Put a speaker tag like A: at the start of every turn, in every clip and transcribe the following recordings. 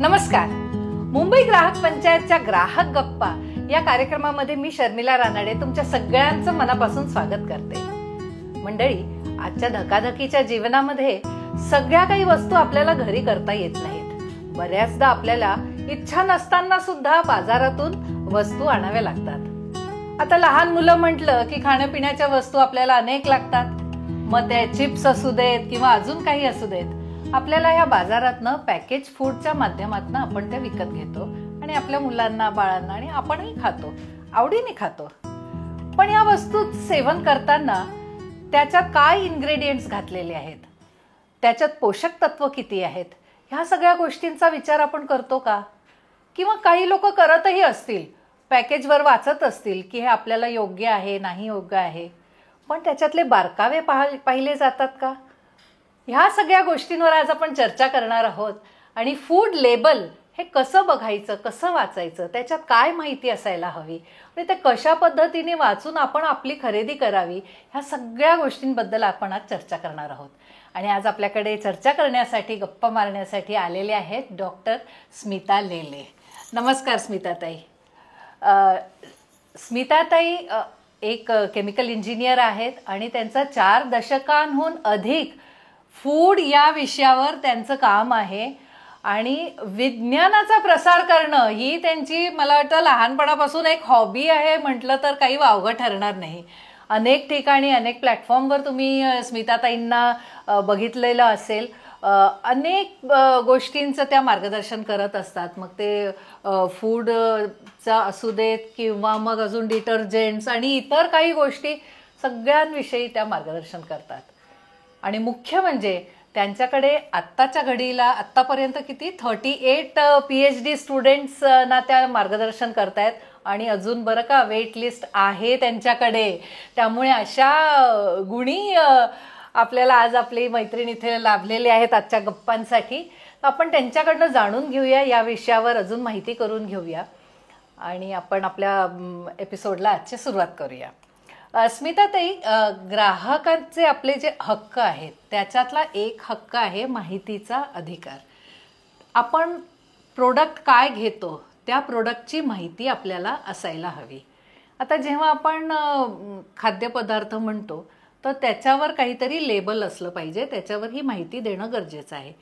A: नमस्कार. मुंबई ग्राहक पंचायतच्या ग्राहक गप्पा या कार्यक्रमामध्ये मी शर्मिला रानाडे तुमच्या सगळ्यांचं मनापासून स्वागत करते. मंडळी, आजच्या धकाधकीच्या जीवनामध्ये सगळ्या काही वस्तू आपल्याला घरी करता येत नाहीत. बऱ्याचदा आपल्याला इच्छा नसताना सुद्धा बाजारातून वस्तू आणाव्या लागतात. आता लहान मुलं म्हटलं की खाण्यापिण्याच्या वस्तू आपल्याला अनेक लागतात. मग ते चिप्स असू देत किंवा अजून काही असू देत, आपल्याला या बाजारातनं पॅकेज फूडच्या माध्यमातून आपण ते विकत घेतो आणि आपल्या मुलांना, बाळांना आणि आपणही खातो, आवडीने खातो. पण या वस्तू सेवन करताना त्याच्यात काय इन्ग्रेडियंट्स घातलेले आहेत, त्याच्यात पोषक तत्व किती आहेत, ह्या सगळ्या गोष्टींचा विचार आपण करतो का? किंवा काही लोक करतही असतील, पॅकेजवर वाचत असतील की हे आपल्याला योग्य आहे, नाही योग्य आहे, पण त्याच्यातले बारकावे पाहिले जातात का? ह्या सगळ्या गोष्टींवर आज आपण चर्चा करणार आहोत. आणि फूड लेबल हे कसं बघायचं, कसं वाचायचं, त्याच्यात काय माहिती असायला हवी आणि ते कशा पद्धतीने वाचून आपण आपली खरेदी करावी, ह्या सगळ्या गोष्टींबद्दल आपण आज चर्चा करणार आहोत. आणि आज आपल्याकडे चर्चा करण्यासाठी, गप्पा मारण्यासाठी आलेले आहेत डॉक्टर स्मिता लेले. नमस्कार स्मिताताई. स्मिताताई एक केमिकल इंजिनियर आहेत आणि त्यांचा 4 दशकांहून अधिक फूड या विषयावर त्यांचं काम आहे. आणि विज्ञानाचा प्रसार करणं ही त्यांची, मला वाटतं, लहानपणापासून एक हॉबी आहे म्हटलं तर काही वावगं ठरणार नाही. अनेक ठिकाणी, अनेक प्लॅटफॉर्मवर तुम्ही स्मिताताईंना बघितलेलं असेल. अनेक गोष्टींचं त्या मार्गदर्शन करत असतात. मग ते फूडचा असू देत किंवा मग अजून डिटर्जंट्स आणि इतर काही गोष्टी, सगळ्यांविषयी त्या मार्गदर्शन करतात. आणि मुख्य म्हणजे त्यांच्याकडे आत्ताच्या घडीला, आत्तापर्यंत किती 38 PhD स्टुडंट्सना त्या मार्गदर्शन करतायत. आणि अजून बरं का, वेट लिस्ट आहे त्यांच्याकडे. त्यामुळे अशा गुणी आपल्याला आज आपली मैत्रीण इथे लाभलेली आहेत आजच्या गप्पांसाठी. आपण त्यांच्याकडनं जाणून घेऊया, या विषयावर अजून माहिती करून घेऊया आणि आपण आपल्या एपिसोडला आजची सुरुवात करूया. स्मिताताई, ग्राहकांचे आपले जे हक्क आहेत त्याच्यातला एक हक्क आहे माहितीचा अधिकार. आपण प्रोडक्ट काय घेतो त्या प्रोडक्टची माहिती आपल्याला असायला हवी. आता जेव्हा आपण खाद्यपदार्थ म्हणतो तर त्याच्यावर काहीतरी लेबल असलं पाहिजे, त्याच्यावर ही माहिती देणं गरजेचं आहे.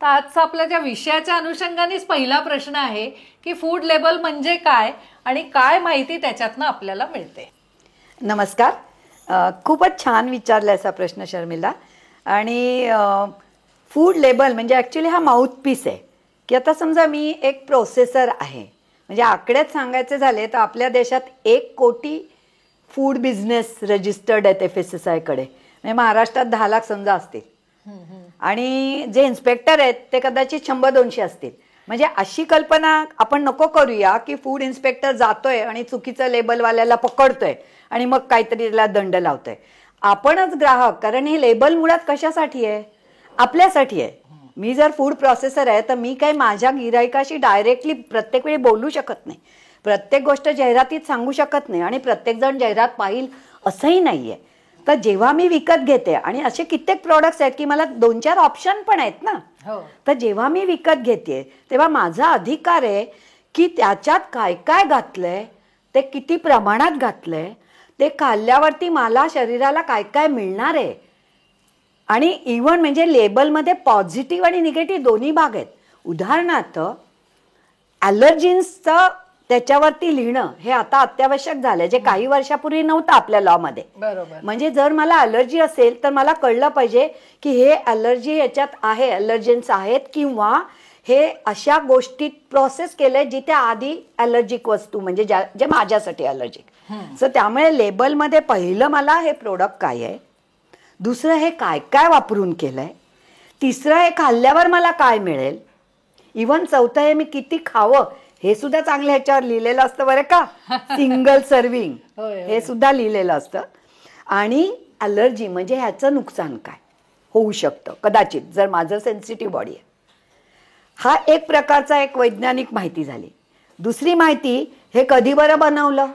A: तर आजचा आपल्या ज्या विषयाच्या अनुषंगानेच पहिला प्रश्न आहे की फूड लेबल म्हणजे काय आणि काय माहिती त्याच्यातनं आपल्याला मिळते.
B: नमस्कार. खूपच छान विचारला असा प्रश्न शर्मिला. आणि फूड लेबल म्हणजे ॲक्च्युली हा माउथपीस आहे. की आता समजा मी एक प्रोसेसर आहे, म्हणजे आकड्यात सांगायचे झाले तर आपल्या देशात 1 कोटी फूड बिझनेस रजिस्टर्ड आहेत FSSAIकडे. म्हणजे महाराष्ट्रात 10 लाख समजा असतील आणि जे इन्स्पेक्टर आहेत ते कदाचित 100-200 असतील. म्हणजे अशी कल्पना आपण नको करूया की फूड इन्स्पेक्टर जातोय आणि चुकीचं लेबलवाल्याला पकडतोय आणि मग काहीतरी त्याला दंड लावतोय. आपणच ग्राहक, कारण हे लेबल मुळात कशासाठी आहे? आपल्यासाठी आहे. मी जर फूड प्रोसेसर आहे तर मी काही माझ्या गिराईकाशी डायरेक्टली प्रत्येक वेळी बोलू शकत नाही, प्रत्येक गोष्ट जाहिरातीत सांगू शकत नाही आणि प्रत्येकजण जाहिरात पाहिल असंही नाही आहे. तर जेव्हा मी विकत घेते, आणि असे कित्येक प्रोडक्ट्स आहेत की मला 2-4 ऑप्शन पण आहेत ना, तर जेव्हा मी विकत घेते तेव्हा माझा अधिकार आहे की त्याच्यात काय काय घातलंय, ते किती प्रमाणात घातलंय, ते खाल्ल्यावरती मला शरीराला काय काय मिळणार आहे. आणि इव्हन म्हणजे लेबलमध्ये पॉझिटिव्ह आणि निगेटिव्ह दोन्ही भाग आहेत. उदाहरणार्थ ॲलर्जीन्सचं त्याच्यावरती लिहिणं हे आता अत्यावश्यक झालं, जे काही वर्षापूर्वी नव्हतं आपल्या लॉमध्ये.
A: बरोबर.
B: म्हणजे जर मला ॲलर्जी असेल तर मला कळलं पाहिजे की हे ॲलर्जी याच्यात आहे, ॲलर्जन्स आहेत, किंवा हे अशा गोष्टीत प्रोसेस केलंय जिथे आधी ॲलर्जिक वस्तू, म्हणजे जे माझ्यासाठी ॲलर्जिक. सो त्यामुळे लेबलमध्ये पहिलं मला हे प्रोडक्ट काय आहे, दुसरं हे काय काय वापरून केलंय, तिसरं हे खाल्ल्यावर मला काय मिळेल, इव्हन चौथं हे मी किती खावं हे सुद्धा चांगलं ह्याच्यावर लिहिलेलं असतं बरं का. सिंगल सर्विंग हे सुद्धा लिहिलेलं असतं. आणि ॲलर्जी म्हणजे ह्याचं नुकसान काय होऊ शकतं कदाचित जर माझं सेन्सिटिव्ह बॉडी आहे. हा एक प्रकारचा एक वैज्ञानिक माहिती झाली. दुसरी माहिती, हे कधी बरं बनवलं,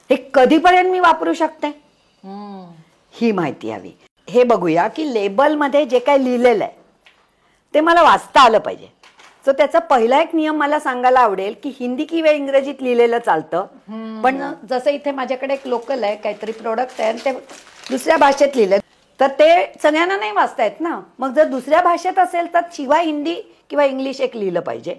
B: हे कधीपर्यंत मी वापरू शकते, ही माहिती हवी. हे बघूया की लेबलमध्ये जे काही लिहिलेलं आहे ते मला वाचता आलं पाहिजे. सो त्याचा पहिला एक नियम मला सांगायला आवडेल की हिंदी किंवा इंग्रजीत लिहिलेलं चालतं, पण जसं इथे माझ्याकडे एक लोकल आहे, काहीतरी प्रोडक्ट आहे आणि ते दुसऱ्या भाषेत लिहिलं तर ते सगळ्यांना नाही वाचता येत ना. मग जर दुसऱ्या भाषेत असेल तर शिवाय हिंदी किंवा इंग्लिश एक लिहिलं पाहिजे.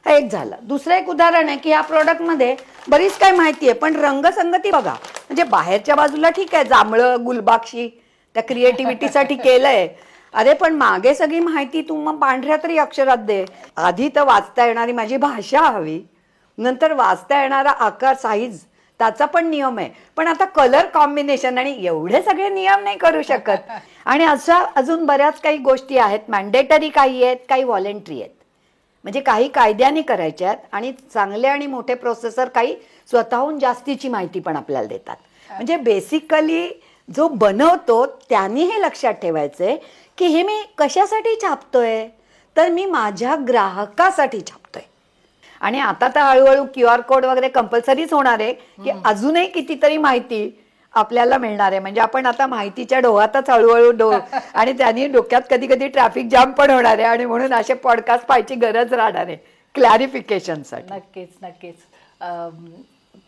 B: हा एक झालं. दुसरं एक उदाहरण आहे की या प्रोडक्टमध्ये बरीच काही माहिती आहे, पण रंगसंगती बघा. म्हणजे बाहेरच्या बाजूला ठीक आहे, जांभळं गुलबाक्षी त्या क्रिएटिव्हिटीसाठी केलंय, अरे पण मागे सगळी माहिती तू मग पांढऱ्या तरी अक्षरात दे. आधी तर वाचता येणारी माझी भाषा हवी, नंतर वाचता येणारा आकार साईज त्याचा पण नियम आहे. पण आता कलर कॉम्बिनेशन आणि एवढे सगळे नियम नाही करू शकत. आणि अशा अजून बऱ्याच काही गोष्टी आहेत, मॅन्डेटरी काही आहेत, काही व्हॉलेंटरी आहेत. म्हणजे काही कायद्याने करायच्या आहेत आणि चांगले आणि मोठे प्रोसेसर काही स्वतःहून जास्तीची माहिती पण आपल्याला देतात. म्हणजे बेसिकली जो बनवतो त्यांनी हे लक्षात ठेवायचंय की हे मी कशासाठी छापतोय, तर मी माझ्या ग्राहकासाठी छापतोय. आणि आता तर हळूहळू QR कोड वगैरे कंपल्सरीच होणार आहे की अजूनही कितीतरी माहिती आपल्याला मिळणार आहे. म्हणजे आपण आता माहितीच्या डोहातच हळूहळू आणि त्यांनी डोक्यात कधी कधी ट्रॅफिक जाम पण होणार आहे आणि म्हणून असे पॉडकास्ट पाहायची गरज राहणार आहे क्लॅरिफिकेशनसाठी.
A: नक्कीच नक्कीच.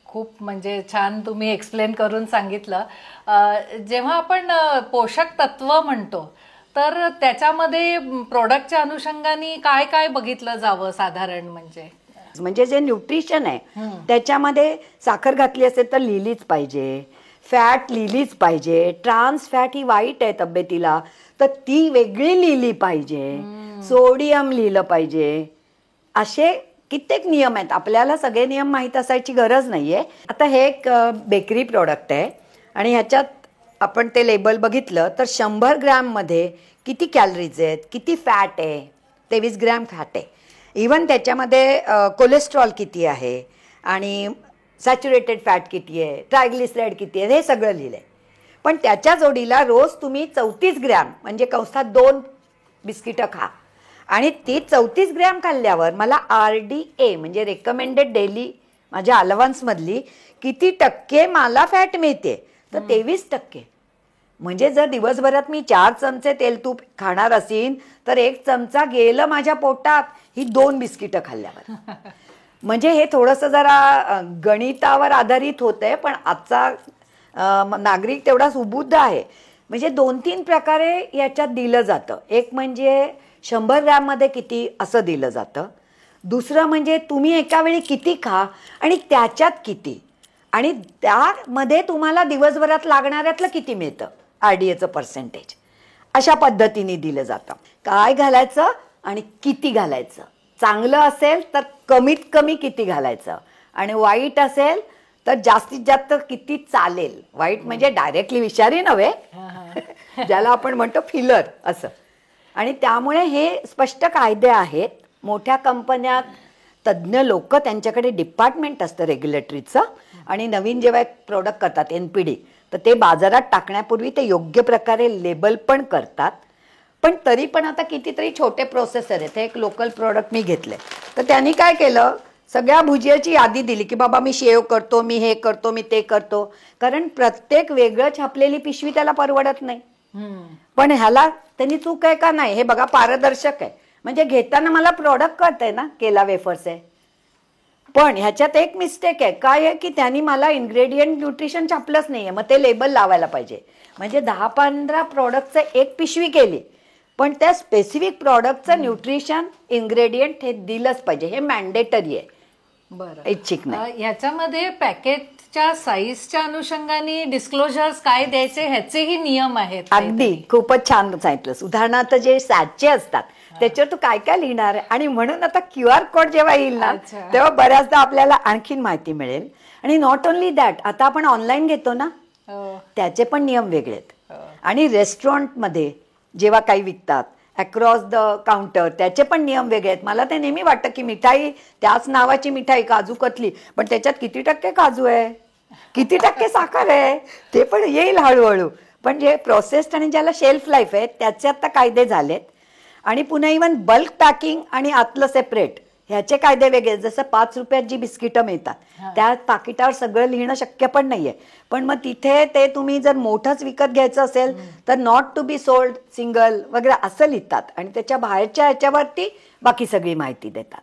A: खूप म्हणजे छान तुम्ही एक्सप्लेन करून सांगितलं. जेव्हा आपण पोषक तत्व म्हणतो तर त्याच्यामध्ये प्रोडक्टच्या अनुषंगाने काय काय बघितलं जावं साधारण? म्हणजे
B: जे न्यूट्रिशन आहे त्याच्यामध्ये साखर घातली असेल तर लिहिलीच पाहिजे, फॅट लिहिलीच पाहिजे, ट्रान्स फॅट ही वाईट आहे तब्येतीला तर ती वेगळी लिहिली पाहिजे, सोडियम लिहिलं पाहिजे. असे कित्येक नियम आहेत. आपल्याला सगळे नियम माहीत असायची गरज नाहीये. आता हे एक बेकरी प्रोडक्ट आहे आणि ह्याच्यात आपण ते लेबल बघितलं तर 100 ग्रॅममध्ये किती कॅलरीज आहेत, किती फॅट आहे, 23 ग्रॅम फॅट आहे. इवन त्याच्यामध्ये कोलेस्ट्रॉल किती आहे आणि सॅच्युरेटेड फॅट किती आहे, ट्रायग्लिसराईड किती आहे, हे सगळं लिहिलं आहे. पण त्याच्या जोडीला रोज तुम्ही 34 ग्रॅम म्हणजे कंसात 2 बिस्किटं खा आणि ती 34 ग्रॅम खाल्ल्यावर मला RDA म्हणजे रेकमेंडेड डेली माझ्या अलावन्समधली किती टक्के मला फॅट मिळते, तर 23%. म्हणजे जर दिवसभरात मी 4 चमचे तेल तूप खाणार असेल तर 1 चमचा गेलं माझ्या पोटात ही 2 बिस्किटं खाल्ल्यावर. म्हणजे हे थोडंसं जरा गणितावर आधारित होतंय, पण आजचा नागरिक तेवढा सुबुद्ध आहे. म्हणजे 2-3 प्रकारे याच्यात दिलं जातं. एक म्हणजे 100 ग्रॅममध्ये किती असं दिलं जातं. दुसरं म्हणजे तुम्ही एका वेळी किती खा आणि त्याच्यात किती, आणि त्यामध्ये तुम्हाला दिवसभरात लागणाऱ्यातलं किती मिळतं, RDAचं पर्सेंटेज. अशा पद्धतीने दिलं जातं. काय घालायचं आणि किती घालायचं. चांगलं असेल तर कमीत कमी किती घालायचं आणि वाईट असेल तर जास्तीत जास्त किती चालेल. वाईट म्हणजे डायरेक्टली विषारी नव्हे, ज्याला आपण म्हणतो फिलर असं. आणि त्यामुळे हे स्पष्ट कायदे आहेत. मोठ्या कंपन्यात तज्ज्ञ लोक, त्यांच्याकडे डिपार्टमेंट असतं रेग्युलेटरीचं, आणि नवीन जेव्हा एक प्रोडक्ट करतात NPD तर ते बाजारात टाकण्यापूर्वी ते योग्य प्रकारे लेबल पण करतात. पण तरी पण आता कितीतरी छोटे प्रोसेसर आहेत. एक लोकल प्रोडक्ट मी घेतले तर त्यांनी काय केलं, सगळ्या भुजियाची यादी दिली की बाबा मी शेव करतो, मी हे करतो, मी ते करतो. कारण प्रत्येक वेगळं छापलेली पिशवी त्याला परवडत नाही. पण ह्याला त्यांनी चूक आहे का नाही हे बघा, पारदर्शक आहे. म्हणजे घेताना मला प्रोडक्ट कळतंय ना केला वेफर्स आहे. पण ह्याच्यात एक मिस्टेक आहे. काय आहे की त्यांनी मला इन्ग्रेडियंट न्यूट्रिशन छापलंच नाहीये. मग ते लेबल लावायला पाहिजे. म्हणजे 10-15 प्रोडक्टचं एक पिशवी केली, पण त्या स्पेसिफिक प्रॉडक्टचं न्यूट्रिशन इन्ग्रेडियंट हे दिलंच पाहिजे. हे मॅन्डेटरी आहे.
A: बरं,
B: ऐच्छिक नाही.
A: याच्यामध्ये पॅकेटच्या साईजच्या अनुषंगाने डिस्क्लोजर्स काय द्यायचे ह्याचेही नियम आहेत.
B: अगदी खूपच छान सांगितलंस. उदाहरणार्थ जे सॅचे असतात त्याच्यावर तू काय काय लिहिणार आहे, आणि म्हणून आता QR कोड जेव्हा येईल ना तेव्हा बऱ्याचदा आपल्याला आणखीन माहिती मिळेल. आणि नॉट ओनली दॅट, आता आपण ऑनलाईन घेतो ना त्याचे पण नियम वेगळे आहेत. आणि रेस्टॉरंटमध्ये जेव्हा काही विकतात अक्रॉस द काउंटर त्याचे पण नियम वेगळे आहेत. मला ते नेहमी वाटतं की मिठाई, त्याच नावाची मिठाई काजू कतली, पण त्याच्यात किती टक्के काजू आहे, किती टक्के साखर आहे, ते पण येईल हळूहळू. पण जे प्रोसेस्ड आणि ज्याला शेल्फ लाईफ आहे त्याचे आता कायदे झालेत. आणि पुन्हा इव्हन बल्क पॅकिंग आणि आतलं सेपरेट ह्याचे कायदे वेगळे. जसं 5 रुपयात जी बिस्किटं मिळतात त्या पाकिटावर सगळं लिहिणं शक्य पण नाहीये. पण मग तिथे ते तुम्ही जर मोठंच विकत घ्यायचं असेल तर not to be sold single वगैरे असं लिहितात आणि त्याच्या बाहेरच्या ह्याच्यावरती बाकी सगळी माहिती देतात.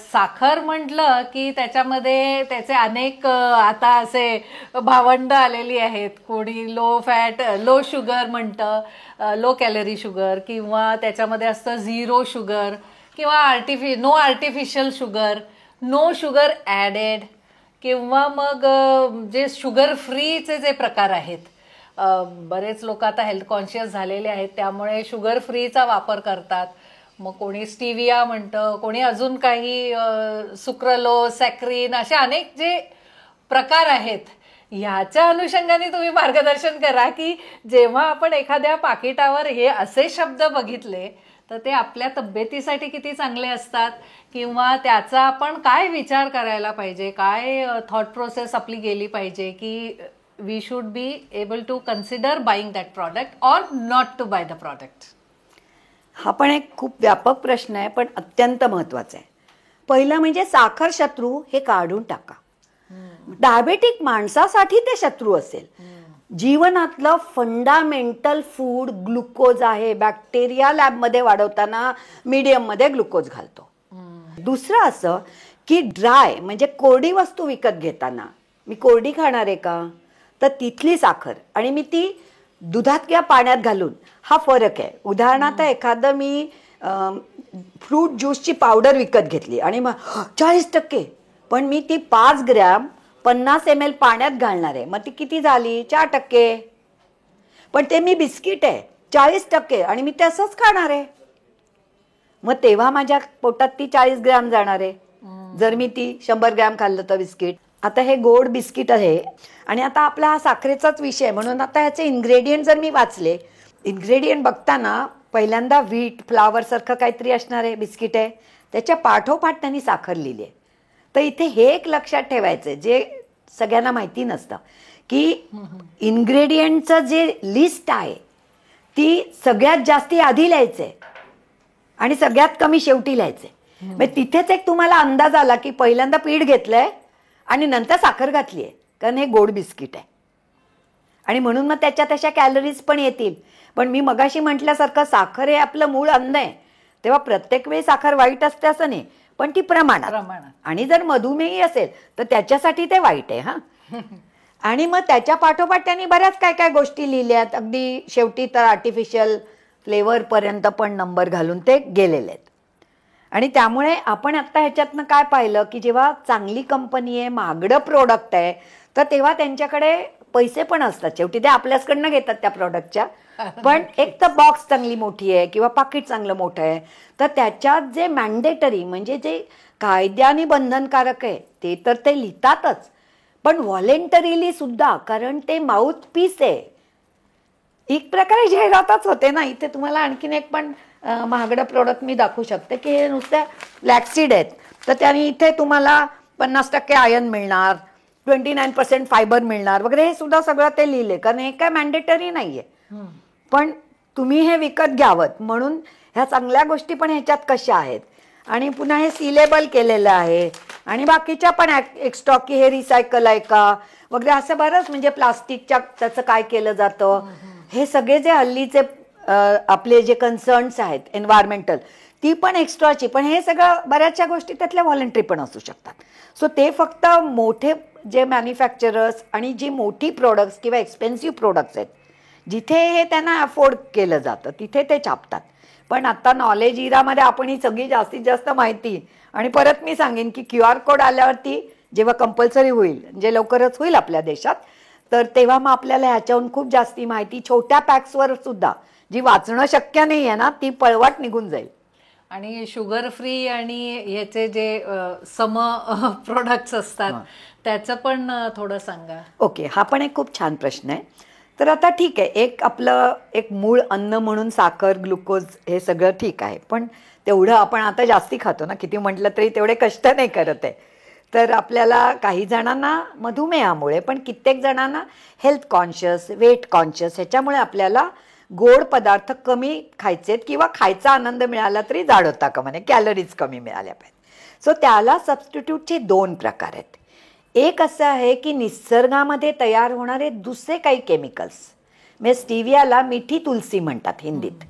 A: साखर म्हटलं की त्याच्यामध्ये त्याचे अनेक आता असे भावंड आलेली आहेत. कोणी लो फॅट लो शुगर म्हणतं, लो कॅलरी शुगर, किंवा त्याच्यामध्ये असतं झिरो शुगर, किंवा no artificial sugar, no sugar added, किंवा मग जे शुगर फ्रीचे जे प्रकार आहेत. बरेच लोक आता हेल्थ कॉन्शियस झालेले आहेत त्यामुळे शुगर फ्रीचा वापर करतात. मग कोणी स्टिविया म्हणतं, कोणी अजून काही सुक्रलोस, सॅक्रिन, असे अनेक जे प्रकार आहेत. ह्याच्या अनुषंगाने तुम्ही मार्गदर्शन करा की जेव्हा आपण एखाद्या पाकिटावर हे असे शब्द बघितले तर ते आपल्या तब्येतीसाठी किती चांगले असतात, किंवा त्याचा आपण काय विचार करायला पाहिजे, काय थॉट प्रोसेस आपली गेली पाहिजे की we should be able to consider buying that product or not to buy the product.
B: हा पण एक खूप व्यापक प्रश्न आहे, पण अत्यंत महत्वाचा आहे. पहिलं म्हणजे साखर शत्रू हे काढून टाका. डायबेटिक माणसासाठी ते शत्रू असेल. जीवनातलं फंडामेंटल फूड ग्लुकोज आहे. बॅक्टेरिया लॅबमध्ये वाढवताना मीडियममध्ये ग्लुकोज घालतो. दुसरं असं की ड्राय म्हणजे कोरडी वस्तू विकत घेताना मी कोरडी खाणार आहे का, तर तिथली साखर आणि मी ती दुधात किंवा पाण्यात घालून, हा फरक आहे. उदाहरणार्थ एखादं मी फ्रूट ज्यूसची पावडर विकत घेतली आणि मग 40%, पण मी ती 5 ग्रॅम 50 ml पाण्यात घालणार आहे, मग ती किती झाली 4%. पण ते मी बिस्किट आहे 40% आणि मी ते असंच खाणार आहे, मग तेव्हा माझ्या पोटात ती 40 ग्रॅम जाणार आहे. जर मी ती 100 ग्रॅम खाल्लं तर बिस्किट. आता हे गोड बिस्किट आहे आणि आता आपला हा साखरेचाच विषय म्हणून आता ह्याचे इन्ग्रेडियंट जर मी वाचले, इन्ग्रेडियंट बघताना पहिल्यांदा व्हीट फ्लावर सारखं काहीतरी असणार आहे बिस्किट आहे, त्याच्या पाठोपाठ त्यांनी साखर लिहिली आहे. तर इथे हे एक लक्षात ठेवायचं जे सगळ्यांना माहिती नसतं की इन्ग्रेडियंटचं जे लिस्ट आहे ती सगळ्यात जास्ती आधी लिहायचंय आणि सगळ्यात कमी शेवटी लिहायचंय. म्हणजे तिथेच एक तुम्हाला अंदाज आला की पहिल्यांदा पीठ घेतलंय आणि नंतर साखर घातली आहे, कारण हे गोड बिस्किट आहे आणि म्हणून मग त्याच्यात अशा कॅलरीज पण येतील. पण मी मगाशी म्हटल्यासारखं साखर हे आपलं मूळ अन्न आहे, तेव्हा प्रत्येक वेळी साखर वाईट असते असं नाही, पण ती प्रमाणात. आणि जर मधुमेही असेल तर त्याच्यासाठी ते वाईट आहे. हा आणि मग त्याच्या पाठोपाठ त्यांनी बऱ्याच काय काय गोष्टी लिहिल्यात, अगदी शेवटी तर आर्टिफिशियल फ्लेवर पर्यंत पण नंबर घालून ते गेलेले आहेत. आणि त्यामुळे आपण आता ह्याच्यातनं काय पाहिलं की जेव्हा चांगली कंपनी आहे, महागडं प्रोडक्ट आहे, तर तेव्हा त्यांच्याकडे पैसे पण असतात. शेवटी ते आपल्याचकडनं घेतात त्या प्रोडक्टच्या, पण एक तर बॉक्स चांगली मोठी आहे किंवा पाकिट चांगलं मोठं आहे, तर त्याच्यात जे मॅन्डेटरी म्हणजे जे कायद्याने बंधनकारक आहे ते तर ते लिहितातच, पण व्हॉलेंटरीली सुद्धा, कारण ते माउथ पीस आहे. एक प्रकारे जाहिरातच होते ना. इथे तुम्हाला आणखीन एक पण महागडं प्रोडक्ट मी दाखवू शकते की हे नुसत्या फ्लॅक्सीड आहेत, तर त्याने इथे तुम्हाला 50% आयर्न मिळणार, 29% फायबर मिळणार वगैरे, हे सुद्धा सगळं ते लिहिले, कारण हे काय मॅन्डेटरी नाहीये. पण तुम्ही हे विकत घ्यावं म्हणून ह्या चांगल्या गोष्टी पण ह्याच्यात कशा आहेत. आणि पुन्हा हे सिलेबल केलेलं आहे आणि बाकीच्या पण एक्स्ट्रा की हे रिसायकल आहे का वगैरे, असं बरंच. म्हणजे प्लास्टिकच्या त्याचं काय केलं जातं, हे सगळे जे हल्लीचे आपले जे कन्सर्न्स आहेत एन्व्हायरमेंटल, ती पण एक्स्ट्राची, पण हे सगळं बऱ्याचशा गोष्टी त्यातल्या व्हॉलंटरी पण असू शकतात. सो ते फक्त मोठे जे मॅन्युफॅक्चरर्स आणि जी मोठी प्रोडक्ट्स किंवा एक्सपेन्सिव्ह प्रोडक्ट्स आहेत जिथे हे त्यांना अफोर्ड केलं जातं तिथे ते छापतात. पण आता नॉलेज इरामध्ये आपण ही सगळी जास्तीत जास्त माहिती, आणि परत मी सांगेन की QR कोड आल्यावरती जेव्हा कंपल्सरी होईल, जे लवकरच होईल आपल्या देशात, तर तेव्हा मग आपल्याला ह्याच्याहून खूप जास्ती माहिती छोट्या पॅक्सवर सुद्धा जी वाचणं शक्य नाही आहे ना, ती पळवाट निघून जाईल.
A: आणि शुगर फ्री आणि ह्याचे जे सम प्रोडक्ट्स असतात त्याचं पण थोडं सांगा.
B: ओके, हा पण एक खूप छान प्रश्न आहे. तर आता ठीक आहे, एक आपलं एक मूळ अन्न म्हणून साखर ग्लुकोज हे सगळं ठीक आहे, पण तेवढं आपण आता जास्ती खातो ना, किती म्हटलं तरी तेवढे कष्ट नाही करत आहे. तर आपल्याला काही जणांना मधुमेहामुळे, पण कित्येक जणांना हेल्थ कॉन्शियस, वेट कॉन्शियस, ह्याच्यामुळे आपल्याला गोड पदार्थ कमी खायचेत किंवा खायचा आनंद मिळाला तरी जाड होता का म्हणे, कॅलरीज कमी मिळाल्या पाहिजे. सो त्याला सबस्टिट्यूटचे 2 प्रकार आहेत. एक असं आहे की निसर्गामध्ये तयार होणारे दुसरे काही केमिकल्स, म्हणजे स्टिवियाला मिठी तुलसी म्हणतात हिंदीत.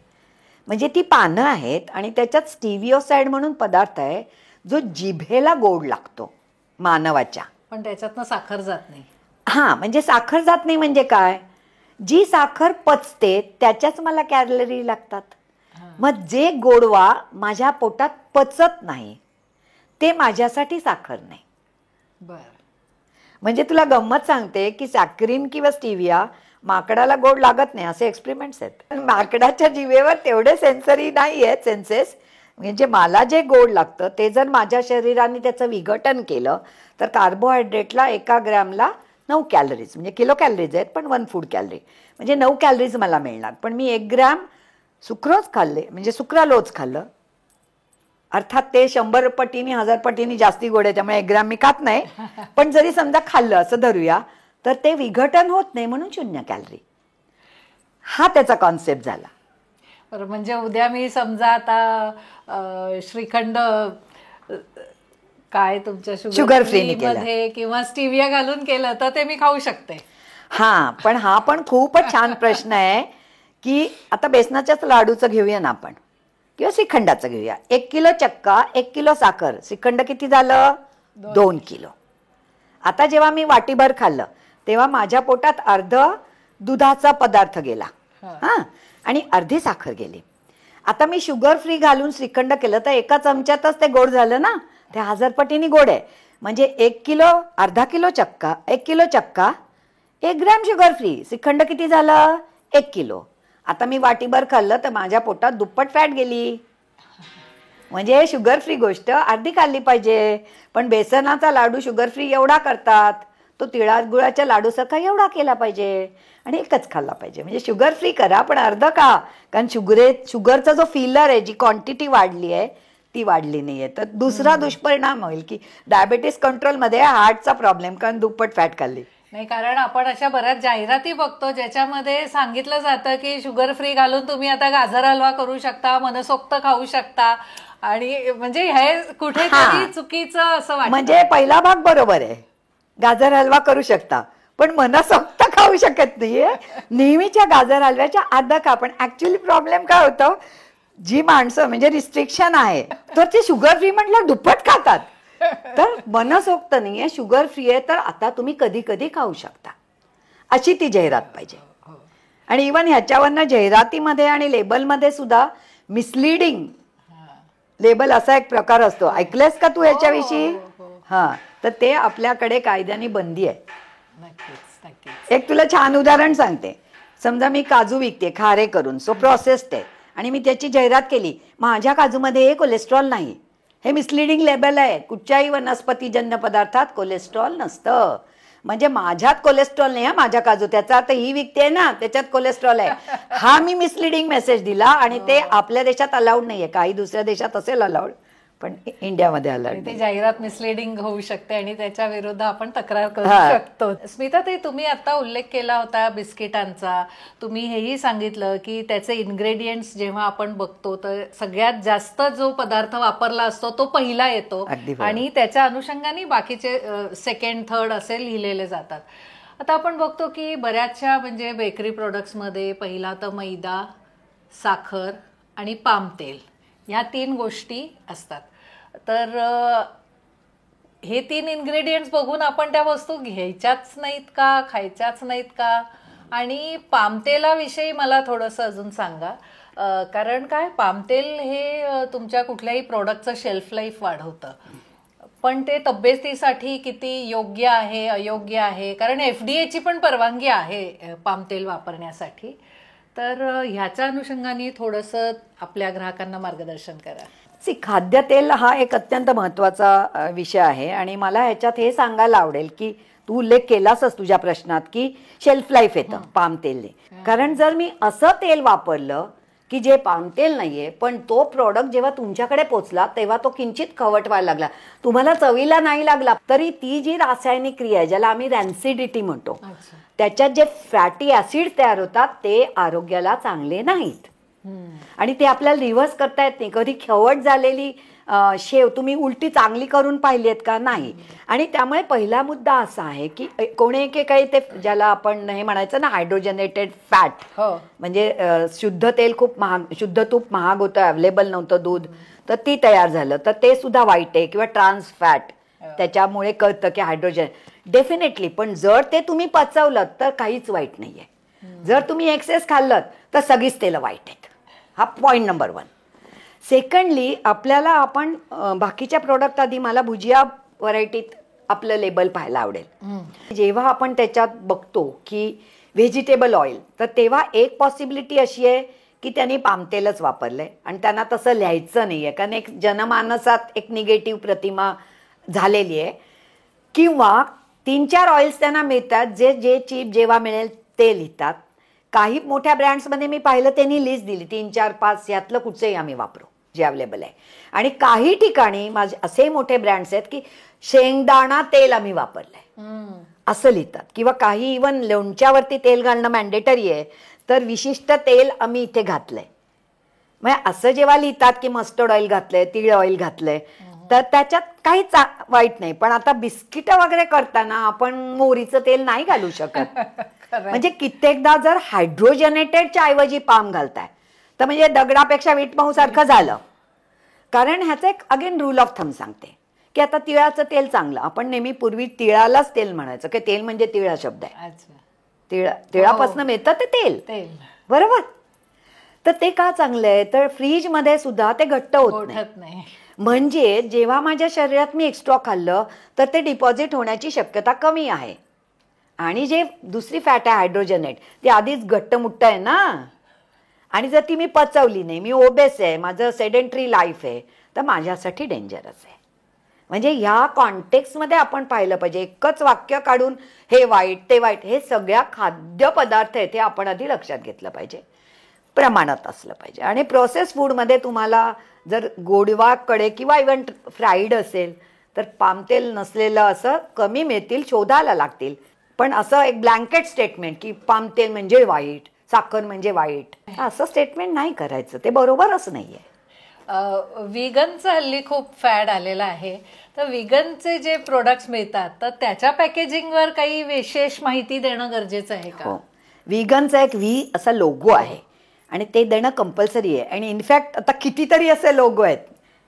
B: म्हणजे ती पानं आहेत आणि त्याच्यात स्टिविओसाइड म्हणून पदार्थ आहे जो जिभेला गोड लागतो मानवाच्या.
A: पण त्याच्यातनं साखर जात नाही.
B: हां, म्हणजे साखर जात नाही म्हणजे काय, जी साखर पचते त्याच्याच मला कॅलरी लागतात. मग जे गोडवा माझ्या पोटात पचत नाही ते माझ्यासाठी साखर नाही.
A: बरं.
B: म्हणजे तुला गंमत सांगते की सॅक्रिन किंवा स्टिविया माकडाला गोड लागत नाही असे एक्सपेरिमेंट्स आहेत. माकडाच्या जिभेवर तेवढे सेन्सरी नाही आहेत सेन्सेस. म्हणजे मला जे गोड लागतं ते जर माझ्या शरीराने त्याचं विघटन केलं तर कार्बोहायड्रेटला 1 ग्रॅमला 9 कॅलरीज, म्हणजे किलो कॅलरीज आहेत पण 1 फूड कॅलरी, म्हणजे 9 कॅलरीज मला मिळणार. पण मी 1 ग्रॅम सुक्रोज खाल्ले, म्हणजे सुक्रालोज खाल्लं, अर्थात ते 100 पटीने 1000 पटीने जास्ती गोड आहे त्यामुळे 1 ग्रॅम मी खात नाही. पण जरी समजा खाल्लं असं धरूया तर ते विघटन होत नाही म्हणून 0 कॅलरी. हा त्याचा कॉन्सेप्ट झाला.
A: बरं, म्हणजे उद्या मी समजा आता श्रीखंड काय तुमच्या
B: शुगर फ्री
A: मध्ये किंवा स्टिविया घालून केलं तर ते मी खाऊ शकते.
B: हां, पण हा पण खूपच छान प्रश्न आहे की आता बेसनाच्याच लाडूचं घेऊया ना आपण किंवा श्रीखंडाचं घेऊया. 1 किलो चक्का, 1 किलो साखर, श्रीखंड किती झालं? 2 किलो. आता जेव्हा मी वाटीभर खाल्लं तेव्हा माझ्या पोटात अर्ध दुधाचा पदार्थ गेला, हां, आणि अर्धी साखर गेली. आता मी शुगर फ्री घालून श्रीखंड केलं तर 1 चमच्यातच ते गोड झालं ना. ते 1000 पटीने गोड आहे. म्हणजे 1 किलो, अर्धा किलो चक्का, 1 किलो चक्का, 1 ग्रॅम शुगर फ्री, श्रीखंड किती झालं? 1 किलो. आता मी वाटीभर खाल्लं तर माझ्या पोटात दुप्पट फॅट गेली. म्हणजे शुगर फ्री गोष्ट अर्धी खाल्ली पाहिजे. पण बेसनाचा लाडू शुगर फ्री एवढा करतात, तो तिळा गुळाच्या लाडूसारखा एवढा केला पाहिजे आणि 1च खाल्ला पाहिजे. म्हणजे शुगर फ्री करा पण अर्ध का, कारण शुगरचा जो फिलर आहे, जी क्वांटिटी वाढली आहे ती वाढली नाहीये. तर दुसरा दुष्परिणाम होईल की डायबेटीस कंट्रोलमध्ये हार्टचा प्रॉब्लेम, कारण दुप्पट फॅट खाल्ली.
A: नाही, कारण आपण अशा बऱ्याच जाहिराती बघतो ज्याच्यामध्ये सांगितलं जातं की शुगर फ्री घालून तुम्ही आता गाजर हलवा करू शकता, मनसोक्त खाऊ शकता, आणि म्हणजे हे कुठेतरी चुकीचं असं वाटतं.
B: म्हणजे पहिला भाग बरोबर आहे, गाजर हलवा करू शकता पण मनसोक्त खाऊ शकत नाहीये. नेहमीच्या गाजर हलव्याच्या अर्धा का. पण ऍक्च्युली प्रॉब्लेम काय होतं, जी माणसं म्हणजे रिस्ट्रिक्शन आहे तर ते शुगर फ्री म्हटलं दुप्पट खातात. तर मनसोक्त नाहीये, शुगर फ्री आहे, तर आता तुम्ही कधी कधी खाऊ शकता, अशी ती जाहिरात पाहिजे. आणि इव्हन ह्याच्यावरनं जाहिरातीमध्ये आणि लेबलमध्ये सुद्धा मिसलिडिंग लेबल असा एक प्रकार असतो. ऐकलंस का तू याच्याविषयी? हां, तर ते आपल्याकडे कायद्याने बंदी आहे.
A: नक्कीच नक्कीच.
B: एक तुला छान उदाहरण सांगते. समजा मी काजू विकते खारे करून, सो प्रोसेस्ड आहे, आणि मी त्याची जाहिरात केली, माझ्या काजूमध्ये कोलेस्ट्रॉल नाही. हे मिसलिडिंग लेबल आहे. कुठच्याही वनस्पतीजन्य पदार्थात कोलेस्ट्रॉल नसतं. म्हणजे माझ्यात कोलेस्ट्रॉल नाही, माझ्या काजू, त्याचा अर्थ ही विकते ना त्याच्यात कोलेस्ट्रॉल आहे, हा मी मिसलिडिंग मेसेज दिला. आणि ते आपल्या देशात अलाउड नाहीये. काही दुसऱ्या देशात असेल अलाउड, पण इंडियामध्ये अलाउड.
A: ते जाहिरात मिसलिडिंग होऊ शकते आणि त्याच्या विरुद्ध आपण तक्रार करू शकतो. स्मिता, ते तुम्ही आता उल्लेख केला होता बिस्किटांचा. तुम्ही हेही सांगितलं की त्याचे इन्ग्रेडियंट्स जेव्हा आपण बघतो तर सगळ्यात जास्त जो पदार्थ वापरला असतो तो पहिला येतो आणि त्याच्या अनुषंगाने बाकीचे सेकंड, थर्ड असे लिहिलेले जातात. आता आपण बघतो की बऱ्याचशा म्हणजे बेकरी प्रोडक्ट्समध्ये पहिला तर मैदा, साखर आणि पाम तेल ह्या 3 गोष्टी असतात. तर हे 3 इन्ग्रेडियंट्स बघून आपण त्या वस्तू घ्यायच्याच नाहीत का, खायच्याच नाहीत का? आणि पामतेलाविषयी मला थोडंसं अजून सांगा. कारण काय, पामतेल हे तुमच्या कुठल्याही प्रोडक्टचं शेल्फ लाईफ वाढवतं, पण ते तब्येतीसाठी किती योग्य आहे अयोग्य आहे, कारण FDA ची पण परवानगी आहे पामतेल वापरण्यासाठी. तर ह्याच्या अनुषंगाने थोडंसं आपल्या ग्राहकांना मार्गदर्शन करा.
B: खाद्यतेल हा एक अत्यंत महत्त्वाचा विषय आहे आणि मला ह्याच्यात हे सांगायला आवडेल की तू उल्लेख केलासच तुझ्या प्रश्नात की शेल्फ लाईफ येतं पाम तेलने. कारण जर मी असं तेल वापरलं की जे पाम तेल नाहीये, पण तो प्रोडक्ट जेव्हा तुमच्याकडे पोचला तेव्हा तो किंचित खवट व्हायला लागला, तुम्हाला चवीला नाही लागला, तरी ती जी रासायनिक क्रिया आहे ज्याला आम्ही रॅन्सिडिटी म्हणतो, त्याच्यात जे फॅटी ऍसिड तयार होतात ते आरोग्याला चांगले नाहीत आणि ते आपल्याला रिव्हर्स करता येत नाही. कधी खवट झालेली शेव तुम्ही उलटी चांगली करून पाहिली आहेत का? नाही. आणि त्यामुळे पहिला मुद्दा असा आहे की कोणी एकेकाळी ते ज्याला आपण हे म्हणायचं ना हायड्रोजनेटेड फॅट, म्हणजे शुद्ध तेल खूप महाग, शुद्ध तूप महाग होतं, अवेलेबल नव्हतं दूध, तर ती तयार झालं, तर ते सुद्धा वाईट आहे. किंवा ट्रान्स फॅट, त्याच्यामुळे कळतं की हायड्रोजन डेफिनेटली. पण जर ते तुम्ही पचवलं तर काहीच वाईट नाहीये. जर तुम्ही एक्सेस खाल्लं तर सगळीच तेलं वाईट आहेत. हा पॉईंट नंबर 1. सेकंडली, आपल्याला आपण बाकीच्या प्रोडक्ट आधी मला भुजिया व्हरायटीत आपलं लेबल पाहायला आवडेल. जेव्हा आपण त्याच्यात बघतो की व्हेजिटेबल ऑइल, तर तेव्हा एक पॉसिबिलिटी अशी आहे की त्यांनी पामतेलच वापरलंय आणि त्यांना तसं लिहायचं नाहीये, कारण एक जनमानसात एक निगेटिव्ह प्रतिमा झालेली आहे. किंवा 3-4 ऑइल्स त्यांना मिळतात जे जे चीप जेव्हा मिळेल ते लिहितात. काही मोठ्या ब्रँड्समध्ये मी पाहिलं त्यांनी लिस्ट दिली 3-4-5 यातलं कुठचंही आम्ही वापरू जे अवेलेबल आहे. आणि काही ठिकाणी माझे असे मोठे ब्रँड्स आहेत की शेंगदाणा तेल आम्ही वापरलंय असं लिहितात. किंवा काही इव्हन लोणच्यावरती तेल घालणं मॅन्डेटरी आहे, तर विशिष्ट तेल आम्ही इथे घातलंय. म्हणजे असं जेव्हा लिहितात की मस्टर्ड ऑइल घातलंय, तीळ ऑइल घातलंय, तर त्याच्यात काहीच वाईट नाही. पण आता बिस्किट वगैरे करताना आपण मोहरीचं तेल नाही घालू शकत. म्हणजे कित्येकदा जर हायड्रोजनेटेडच्या ऐवजी पाम घालताय तर म्हणजे दगडापेक्षा वीट मऊ सारखं झालं. कारण ह्याचं एक अगेन रूल ऑफ थंब सांगते की आता तिळाचं तेल चांगलं, आपण नेहमी पूर्वी तिळालाच तेल म्हणायचं की तेल म्हणजे तिळ हा शब्द आहे. तिळापासून मिळतं ते तेल, बरोबर. तर ते का चांगलं आहे, तर फ्रीजमध्ये सुद्धा ते घट्ट होत नाही. म्हणजे जेव्हा माझ्या शरीरात मी एक्स्ट्रा खाल्लं तर ते डिपॉझिट होण्याची शक्यता कमी आहे. आणि जे दुसरी फॅट आहे हायड्रोजनेट, ती आधीच घट्टमुट्ट आहे ना, आणि जर ती मी पचवली नाही, मी ओबेस आहे, माझं सेडेंटरी लाईफ आहे, तर माझ्यासाठी डेंजरस आहे. म्हणजे ह्या कॉन्टेक्स्टमध्ये आपण पाहिलं पाहिजे. एकच वाक्य काढून हे वाईट ते वाईट, हे सगळ्या खाद्यपदार्थ आहेत हे आपण आधी लक्षात घेतलं पाहिजे, प्रमाणात असलं पाहिजे. आणि प्रोसेस फूडमध्ये तुम्हाला जर गोडवाकडे किंवा इव्हन फ्राईड असेल तर पामतेल नसलेलं असं कमी मिळतील, शोधायला लागतील. पण असं एक ब्लँकेट स्टेटमेंट की पामतेल म्हणजे वाईट, साखर म्हणजे वाईट, असं स्टेटमेंट नाही करायचं, ते बरोबरच नाहीये.
A: विगनचं हल्ली खूप फॅड आलेलं आहे, तर विगनचे जे प्रोडक्ट्स मिळतात तर त्याच्या पॅकेजिंगवर काही विशेष माहिती देणं गरजेचं आहे का?
B: हो, विगनचा एक व्ही असा लोगो आहे आणि ते देणं कंपल्सरी आहे. आणि इनफॅक्ट आता कितीतरी असे लोगो आहेत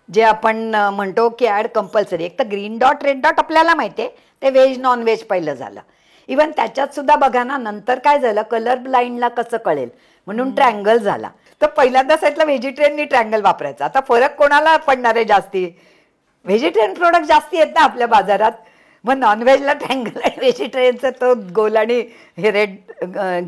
B: जे आपण म्हणतो की ॲड कंपल्सरी. एक तर ग्रीन डॉट रेड डॉट आपल्याला माहिती आहे, ते व्हेज नॉन व्हेज पहिलं झालं. इव्हन त्याच्यात सुद्धा बघा ना, नंतर काय झालं, कलर ब्लाइंडला कसं कळेल म्हणून ट्रँगल झाला. तर पहिल्यांदा साईडला व्हेजिटेरियननी ट्रँगल वापरायचा. आता फरक कोणाला पडणार आहे जास्ती? व्हेजिटेरियन प्रोडक्ट जास्ती आहेत ना आपल्या बाजारात, मग नॉनव्हेजला ट्रँगल आणि व्हेजिटेरियनचा तो गोल आणि हे रेड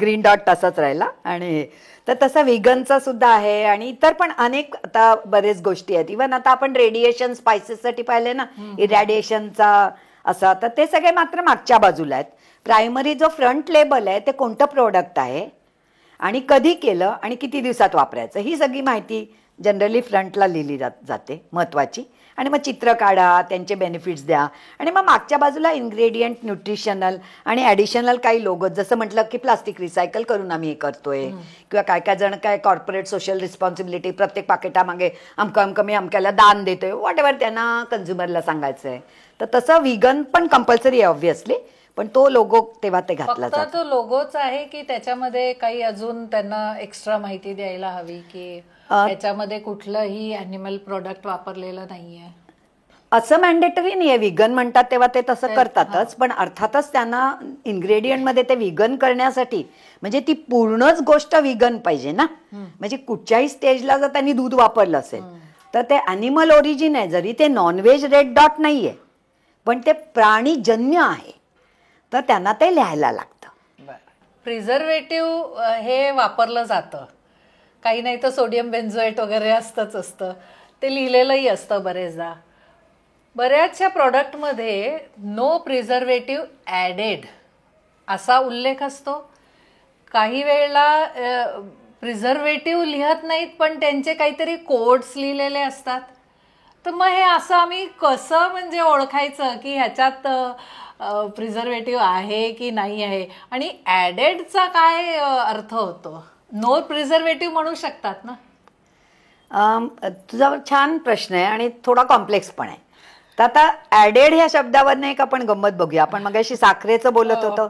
B: ग्रीन डॉट तसाच राहिला. आणि तर तसं व्हिगनचा सुद्धा आहे. आणि इतर पण अनेक आता बरेच गोष्टी आहेत. इव्हन आता आपण रेडिएशन स्पायसेससाठी पाहिले ना, इरॅडिएशनचा असा, तर ते सगळे मात्र मागच्या बाजूला आहेत. प्रायमरी जो फ्रंट लेबल आहे ते कोणतं प्रोडक्ट आहे आणि कधी केलं आणि किती दिवसात वापरायचं, ही सगळी माहिती जनरली फ्रंटला लिहिली जाते, महत्त्वाची. आणि मग चित्र काढा, त्यांचे बेनिफिट्स द्या, आणि मग मागच्या बाजूला इन्ग्रेडियंट, न्यूट्रिशनल आणि ॲडिशनल काही लोगो, जसं म्हटलं की प्लास्टिक रिसायकल करून आम्ही हे करतोय, किंवा काय काय जण काय कॉर्पोरेट सोशल रिस्पॉन्सिबिलिटी, प्रत्येक पाकिटामागे अमकं मी अमक्याला दान देतोय, वॉट एव्हर त्यांना कन्झ्युमरला सांगायचं आहे. तर तसं व्हिगन पण कंपल्सरी आहे ऑब्व्हियसली, पण तो लोगो तेव्हा ते घातला जातो.
A: तो लोगोच आहे की त्याच्यामध्ये काही अजून त्यांना एक्स्ट्रा माहिती द्यायला हवी की त्याच्यामध्ये कुठलंही ॲनिमल प्रोडक्ट वापरलेलं नाहीये
B: असं मॅन्डेटरी नाहीये. व्हिगन म्हणतात तेव्हा ते तसं करतातच, पण अर्थातच त्यांना इन्ग्रेडियंटमध्ये ते व्हिगन करण्यासाठी म्हणजे ती पूर्णच गोष्ट व्हिगन पाहिजे ना. म्हणजे कुठच्याही स्टेजला जर त्यांनी दूध वापरलं असेल तर ते ॲनिमल ओरिजिन आहे, जरी ते नॉनव्हेज रेड डॉट नाहीये पण ते प्राणीजन्य आहे, तर त्यांना ते लिहायला लागतं.
A: प्रिझर्वेटिव्ह हे वापरलं जातं, काही नाही तर सोडियम बेन्झोएट वगैरे असतं, ते लिहिलेलंही असतं बरेचदा. बऱ्याचशा प्रॉडक्टमध्ये नो प्रिझर्वेटिव्ह ॲडेड असा उल्लेख असतो. काही वेळेला प्रिझर्वेटिव्ह लिहत नाहीत पण त्यांचे काहीतरी कोड्स लिहिलेले असतात. तर मग हे असं आम्ही कसं म्हणजे ओळखायचं की ह्याच्यात प्रिझर्वेटिव्ह आहे की नाही आहे, आणि ॲडेडचा काय अर्थ होतो? नो प्रिझर्वेटिव्ह म्हणू शकतात ना?
B: तुझा छान प्रश्न आहे आणि थोडा कॉम्प्लेक्स पण आहे. तर आता ॲडेड ह्या शब्दावरनं एक आपण गंमत बघूया. आपण मगाशी साखरेचं बोलत होतो.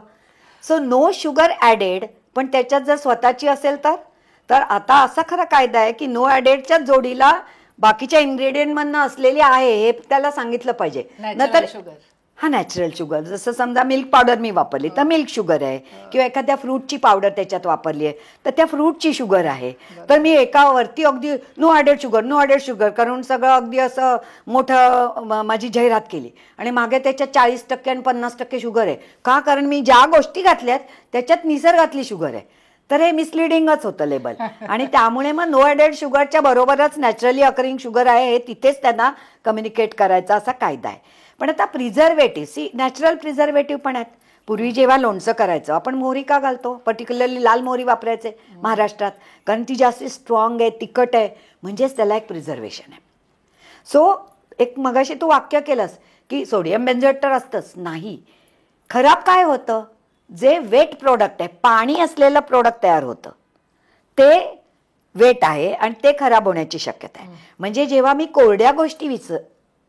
B: सो नो शुगर ॲडेड, पण त्याच्यात जर स्वतःची असेल तर आता असा खरा कायदा आहे की नो ॲडेडच्या जोडीला बाकीच्या इन्ग्रेडियंटमधनं असलेली आहे हे त्याला सांगितलं पाहिजे.
A: Natural sugar.
B: हा नॅचरल शुगर, जसं समजा मिल्क पावडर मी वापरली तर मिल्क शुगर आहे, किंवा एखाद्या फ्रूटची पावडर त्याच्यात वापरली आहे तर त्या फ्रूटची शुगर आहे. तर मी एकावरती अगदी no added sugar, no added sugar करून सगळं अगदी असं मोठं माझी जाहिरात केली आणि मागे त्याच्यात 40% आणि 50% शुगर आहे. का? कारण मी ज्या गोष्टी घातल्यात त्याच्यात निसर्गातली शुगर आहे. तर हे मिसलिडिंगच होतं लेबल. आणि त्यामुळे मग नो ॲडेड शुगरच्या बरोबरच नॅचरली अकरिंग शुगर आहे हे तिथेच त्यांना कम्युनिकेट करायचा असा कायदा आहे. पण आता प्रिझर्वेटिव्ह, नॅचरल प्रिझर्वेटिव्ह पण आहेत. पूर्वी जेव्हा लोणचं करायचं आपण मोहरी का घालतो? पर्टिक्युलरली लाल मोहरी वापरायचे महाराष्ट्रात, कारण ती जास्त स्ट्रॉंग आहे, तिखट आहे, म्हणजेच त्याला एक प्रिझर्वेशन आहे. सो एक मगाशी तू वाक्य केलंस की सोडियम बेन्झोएट तर असतंच. नाही, खराब काय होतं? जे वेट प्रोडक्ट आहे, पाणी असलेलं प्रोडक्ट तयार होतं ते वेट आहे आणि ते खराब होण्याची शक्यता आहे. म्हणजे जेव्हा मी कोरड्या गोष्टी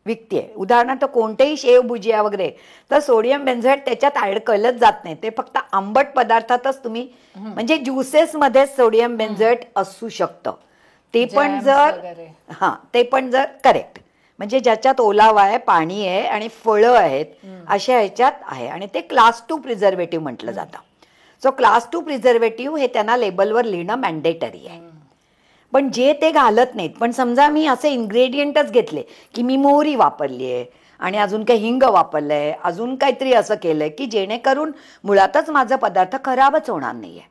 B: विकते, उदाहरणार्थ कोणतेही शेव, भुजिया वगैरे, तर सोडियम बेन्झोएट त्याच्यात ऍड केलंच जात नाही. ते फक्त आंबट पदार्थातच तुम्ही म्हणजे ज्युसेसमध्ये सोडियम बेन्झोएट असू शकतं. ते पण जर करेक्ट, म्हणजे ज्याच्यात ओलावा आहे, पाणी आहे आणि फळं आहेत अशा ह्याच्यात आहे, आणि ते क्लास 2 प्रिझर्वेटिव्ह म्हटलं जातं. सो क्लास 2 प्रिझर्वेटिव्ह हे त्यांना लेबलवर लिहिणं मॅन्डेटरी आहे. पण जे ते घालत नाहीत, पण समजा मी असे इन्ग्रेडियंटच घेतले की मी मोहरी वापरली आहे आणि अजून काही हिंग वापरलंय, अजून काहीतरी असं केलंय की जेणेकरून मुळातच माझा पदार्थ खराबच होणार नाहीये,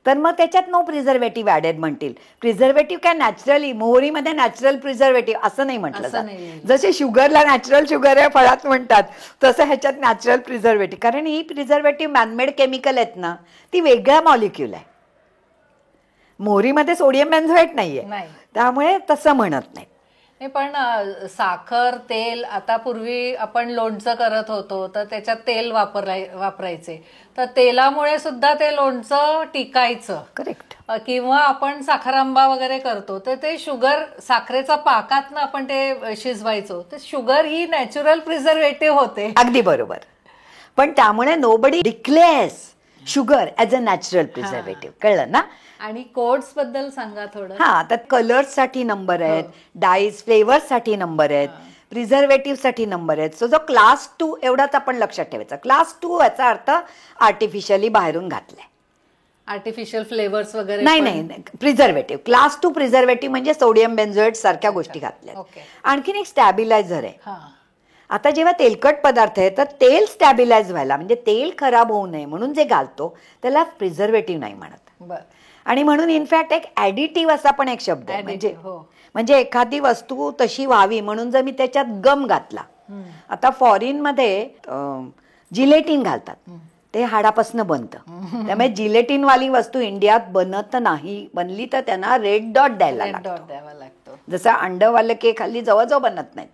B: तर मग त्याच्यात नो प्रिझर्वेटिव्ह ॲडेड म्हणतील. प्रिझर्वेटिव्ह काय नॅचरली, मोहरीमध्ये नॅचरल प्रिझर्वेटिव्ह असं नाही म्हटलं जातं. जसे शुगरला नॅचरल शुगर आहे फळात म्हणतात, तसं ह्याच्यात नॅचरल प्रिझर्वेटिव्ह, कारण ही प्रिझर्वेटिव्ह मॅनमेड केमिकल आहेत ना, ती वेगळ्या मॉलिक्यूल आहे. मोहरीमध्ये सोडियम बेन्झोएट नाहीये, त्यामुळे तसं म्हणत नाही.
A: पण साखर, तेल, आता पूर्वी आपण लोणचं करत होतो तर त्याच्यात तेल वापरायचे, तर तेलामुळे सुद्धा ते लोणचं टिकायचं.
B: करेक्ट.
A: किंवा आपण साखरांबा वगैरे करतो तर ते शुगर साखरेचा पाकातनं आपण ते शिजवायचो, तर शुगर ही नॅचरल प्रिझर्वेटिव्ह होते.
B: अगदी बरोबर. पण त्यामुळे nobody डिक्लेअर्स sugar as a natural preservative. कळलं ना?
A: आणि कोड्स बद्दल सांगा थोडं.
B: हा, तर कलर्स साठी नंबर आहेत, डाईज, फ्लेवर्स साठी नंबर आहेत, प्रिझर्वेटिव्ह साठी नंबर आहेत. सो जो क्लास 2 एवढाच आपण लक्षात ठेवायचा. क्लास 2 याचा अर्थ आर्टिफिशियली बाहेरून घातलाय,
A: आर्टिफिशियल फ्लेवर्स वगैरे
B: नाही. प्रिझर्वेटिव्ह, क्लास 2 प्रिझर्वेटिव्ह म्हणजे सोडियम बेन्झोएट सारख्या गोष्टी घातल्या. आणखीन एक स्टॅबिलायझर आहे. आता जेव्हा तेलकट पदार्थ आहे तर तेल स्टॅबिलाइज व्हायला, म्हणजे तेल खराब होऊ नये म्हणून जे घालतो त्याला प्रिझर्वेटिव्ह नाही म्हणत. आणि म्हणून इनफॅक्ट एक ॲडिटिव्ह असा पण एक शब्द आहे. म्हणजे एखादी वस्तू तशी व्हावी म्हणून जर मी त्याच्यात गम घातला, आता फॉरेन मध्ये जिलेटिन घालतात, ते हाडापासून बनतं, त्यामुळे जिलेटिन वाली वस्तू इंडियात बनत नाही. बनली तर त्यांना रेड डॉट द्यायला लागतो. जसं अंडवाले केक हल्ली जवळजवळ बनत नाहीत,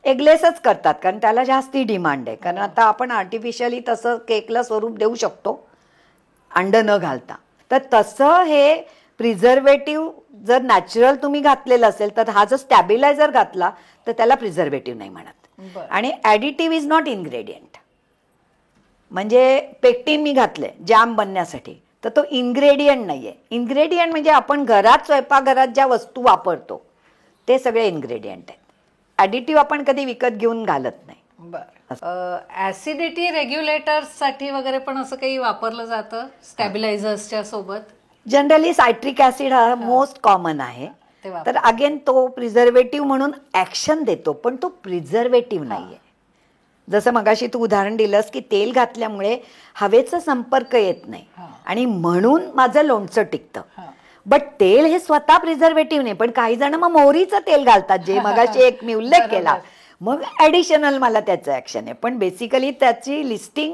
B: एगलेसच करतात, कारण त्याला जास्ती डिमांड आहे. कारण आता आपण आर्टिफिशियली तसं केकला स्वरूप देऊ शकतो अंड न घालता. तर तसं हे प्रिझर्वेटिव्ह जर नॅचरल तुम्ही घातलेलं असेल तर हा जर स्टॅबिलायझर घातला तर त्याला प्रिझर्वेटिव्ह नाही म्हणत. आणि ॲडिटिव्ह इज नॉट इन्ग्रेडियंट. म्हणजे पेक्टिन मी घातलंय जॅम बनण्यासाठी, तर तो इन्ग्रेडियंट नाहीये. इन्ग्रेडियंट म्हणजे आपण घरात, स्वयंपाकघरात ज्या वस्तू वापरतो ते सगळे इन्ग्रेडियंट आहेत. ॲडिटिव्ह आपण कधी विकत घेऊन घालत नाही.
A: ऍसिडिटी रेग्युलेटर्स साठी वगैरे पण असं काही वापरलं जातं स्टॅबिलायझर्सच्या सोबत?
B: जनरली सायट्रिक ऍसिड हा मोस्ट कॉमन आहे. तर अगेन तो प्रिझर्वेटिव्ह म्हणून ऍक्शन देतो, पण तो प्रिझर्वेटिव्ह नाहीये. जसं मगाशी तू उदाहरण दिलंस की तेल घातल्यामुळे हवेचा संपर्क येत नाही आणि म्हणून माझं लोणचं टिकतं. बट तेल हे स्वतः प्रिझर्वेटिव्ह नाही. पण काही जण मग मोहरीचं तेल घालतात, जे मगाशी एक मी उल्लेख केला, मग ऍडिशनल मला त्याचं ऍक्शन आहे. पण बेसिकली त्याची लिस्टिंग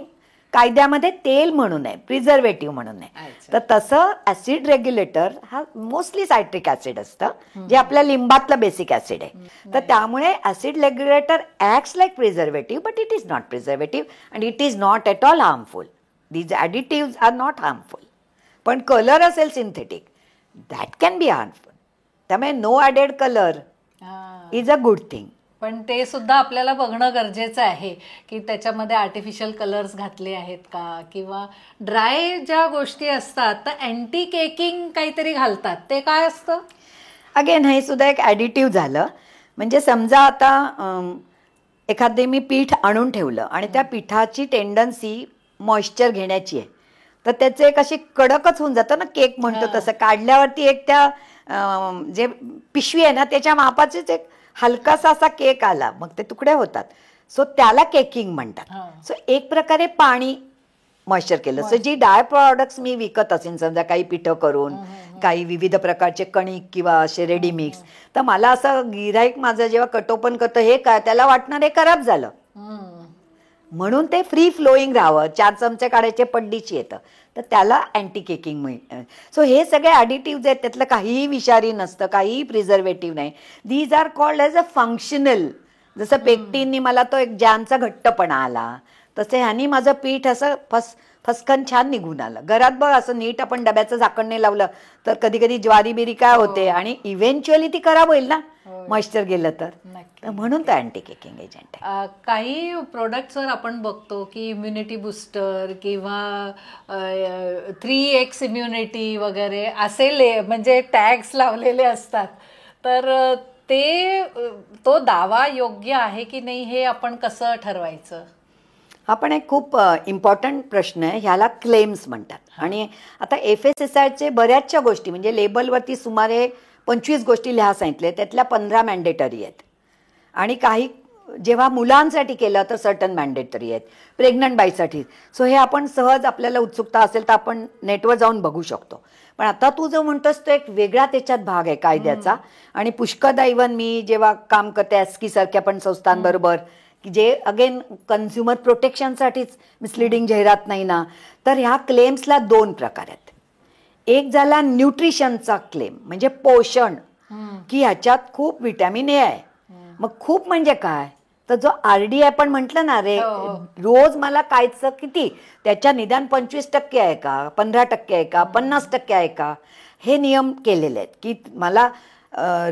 B: कायद्यामध्ये तेल म्हणून आहे, प्रिझर्वेटिव्ह म्हणून आहे. तर तसं ऍसिड रेग्युलेटर हा मोस्टली सायट्रिक ऍसिड असतं, जे आपल्या लिंबातलं बेसिक ऍसिड आहे. तर त्यामुळे acid regulator acts like preservative, but it is not preservative and it is not at all harmful. These additive are not harmful. पण कलर असेल synthetic, that can be harmful. त्यामुळे no added colour is a good thing.
A: पण ते सुद्धा आपल्याला बघणं गरजेचं आहे की त्याच्यामध्ये आर्टिफिशियल कलर्स घातले आहेत का, किंवा ड्राय ज्या गोष्टी असतात तर अँटी केकिंग काहीतरी घालतात, ते काय असतं?
B: अगेन हे सुद्धा एक ॲडिटिव्ह झालं. म्हणजे समजा आता एखादे मी पीठ आणून ठेवलं आणि त्या पिठाची टेंडन्सी मॉइश्चर घेण्याची आहे, तर त्याचं एक अशी कडकच होऊन जातं ना, केक म्हणतो तसं. काढल्यावरती एक त्या जे पिशवी आहे ना त्याच्या मापाचेच एक हलकासा असा केक आला, मग ते तुकडे होतात. सो त्याला केकिंग म्हणतात. सो एक प्रकारे पाणी मॉइश्चर केलं. सो जी डाय प्रॉडक्ट्स मी विकत असेल, समजा काही पिठं करून, काही विविध प्रकारचे कणिक किंवा असे रेडी मिक्स, तर मला असं गिऱ्हाईक माझं जेव्हा कट ओपन करतं, हे काय त्याला वाटणार हे खराब झालं, म्हणून ते फ्री फ्लोईंग राहावं, 4 चमचे काढायचे पड्डीची येतं, तर त्याला अँटी केकिंग मिळतं. सो हे सगळे ॲडिटिव्ज आहेत, त्यातलं काहीही विषारी नसतं, काहीही प्रिझर्वेटिव्ह नाही. These are called as a functional. जसं पेक्टिननी मला तो एक जॅमचा घट्टपणा आला, तसे ह्यानी माझं पीठ असं फसकन छान निघून आलं. घरात बघ असं नीट आपण डब्याचं झाकण नाही लावलं तर कधी कधी ज्वारी बिरी काय होते आणि इव्हेंच्युअली ती खराब होईल ना मॉइश्चर गेलं तर. म्हणून तो अँटी केकिंग एजंट आहे.
A: काही प्रोडक्ट्सवर आपण बघतो की इम्युनिटी बुस्टर किंवा 3x इम्युनिटी वगैरे असे म्हणजे टॅग्स लावलेले असतात, तर तो दावा योग्य आहे की नाही हे आपण कसं ठरवायचं?
B: हा पण एक खूप इम्पॉर्टंट प्रश्न आहे. ह्याला क्लेम्स म्हणतात. आणि आता FSSAIचे बऱ्याचशा गोष्टी म्हणजे लेबलवरती सुमारे 25 गोष्टी लिहा सांगितले, त्यातल्या 15 मॅन्डेटरी आहेत. आणि काही जेव्हा मुलांसाठी केलं तर सर्टन मॅन्डेटरी आहेत, प्रेग्नंट बाईसाठी. सो हे आपण सहज आपल्याला उत्सुकता असेल तर आपण नेटवर जाऊन बघू शकतो. पण आता तू जो म्हणतोस तो एक वेगळा त्याच्यात भाग आहे कायद्याचा. आणि पुष्कळदा इव्हन मी जेव्हा काम करते ASCI सारख्या पण संस्थांबरोबर, की जे अगेन कन्झ्युमर प्रोटेक्शनसाठीच मिसलिडिंग जाहिरात नाही ना, तर ह्या क्लेम्सला 2 प्रकार आहेत. एक झाला न्यूट्रिशनचा क्लेम, म्हणजे पोषण, की ह्याच्यात खूप व्हिटॅमिन ए आहे. मग खूप म्हणजे काय, तर जो RD आपण म्हटलं ना, रोज मला खायचं किती, त्याच्या निदान 25% आहे का, 15% आहे का, 50% आहे का, हे नियम केलेले आहेत. की मला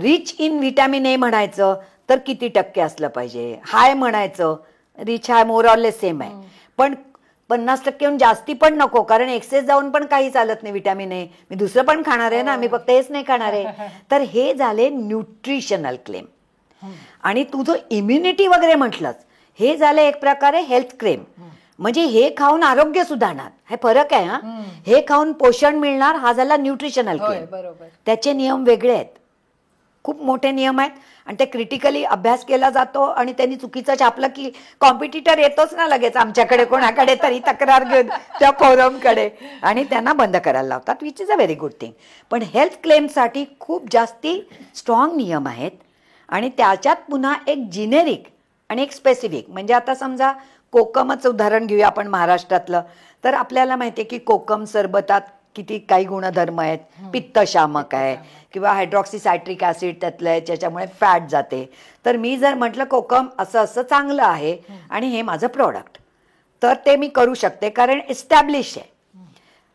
B: रिच इन व्हिटॅमिन ए म्हणायचं तर किती टक्के असलं पाहिजे, हाय म्हणायचं, rich high more or less same आहे, पण 50%हून जास्ती पण नको, कारण एक्सेस जाऊन पण काही चालत नाही व्हिटॅमिन ए. मी दुसरं पण खाणार आहे ना, मी फक्त हेच नाही खाणार आहे. तर हे झाले न्यूट्रिशनल क्लेम. आणि तू जो इम्युनिटी वगैरे म्हटलंच, हे झालं एक प्रकारे हेल्थ क्लेम. म्हणजे हे खाऊन आरोग्य सुधारणार, हे फरक आहे. हा, हे खाऊन पोषण मिळणार, हा झाला न्यूट्रिशनल क्लेम. त्याचे नियम वेगळे आहेत, खूप मोठे नियम आहेत. आणि ते क्रिटिकली अभ्यास केला जातो. आणि त्यांनी चुकीचं छापलं की कॉम्पिटिटर येतोच ना लगेच आमच्याकडे, कोणाकडे तरी तक्रार घेऊन त्या फोरमकडे, आणि त्यांना बंद करायला लावतात, which is a very good thing. पण हेल्थ क्लेमसाठी खूप जास्ती स्ट्रॉंग नियम आहेत. आणि त्याच्यात पुन्हा एक जिनेरिक आणि एक स्पेसिफिक. म्हणजे आता समजा कोकमचं उदाहरण घेऊया आपण महाराष्ट्रातलं, तर आपल्याला माहिती आहे की कोकम सरबतात किती काही गुणधर्म आहेत. पित्तशामक आहे, किंवा हायड्रॉक्सी ॲसिड त्यातलं आहे, ज्याच्यामुळे फॅट जाते. तर मी जर म्हटलं कोकम असं असं चांगलं आहे आणि हे माझं प्रॉडक्ट, तर ते मी करू शकते, कारण एस्टॅब्लिश आहे.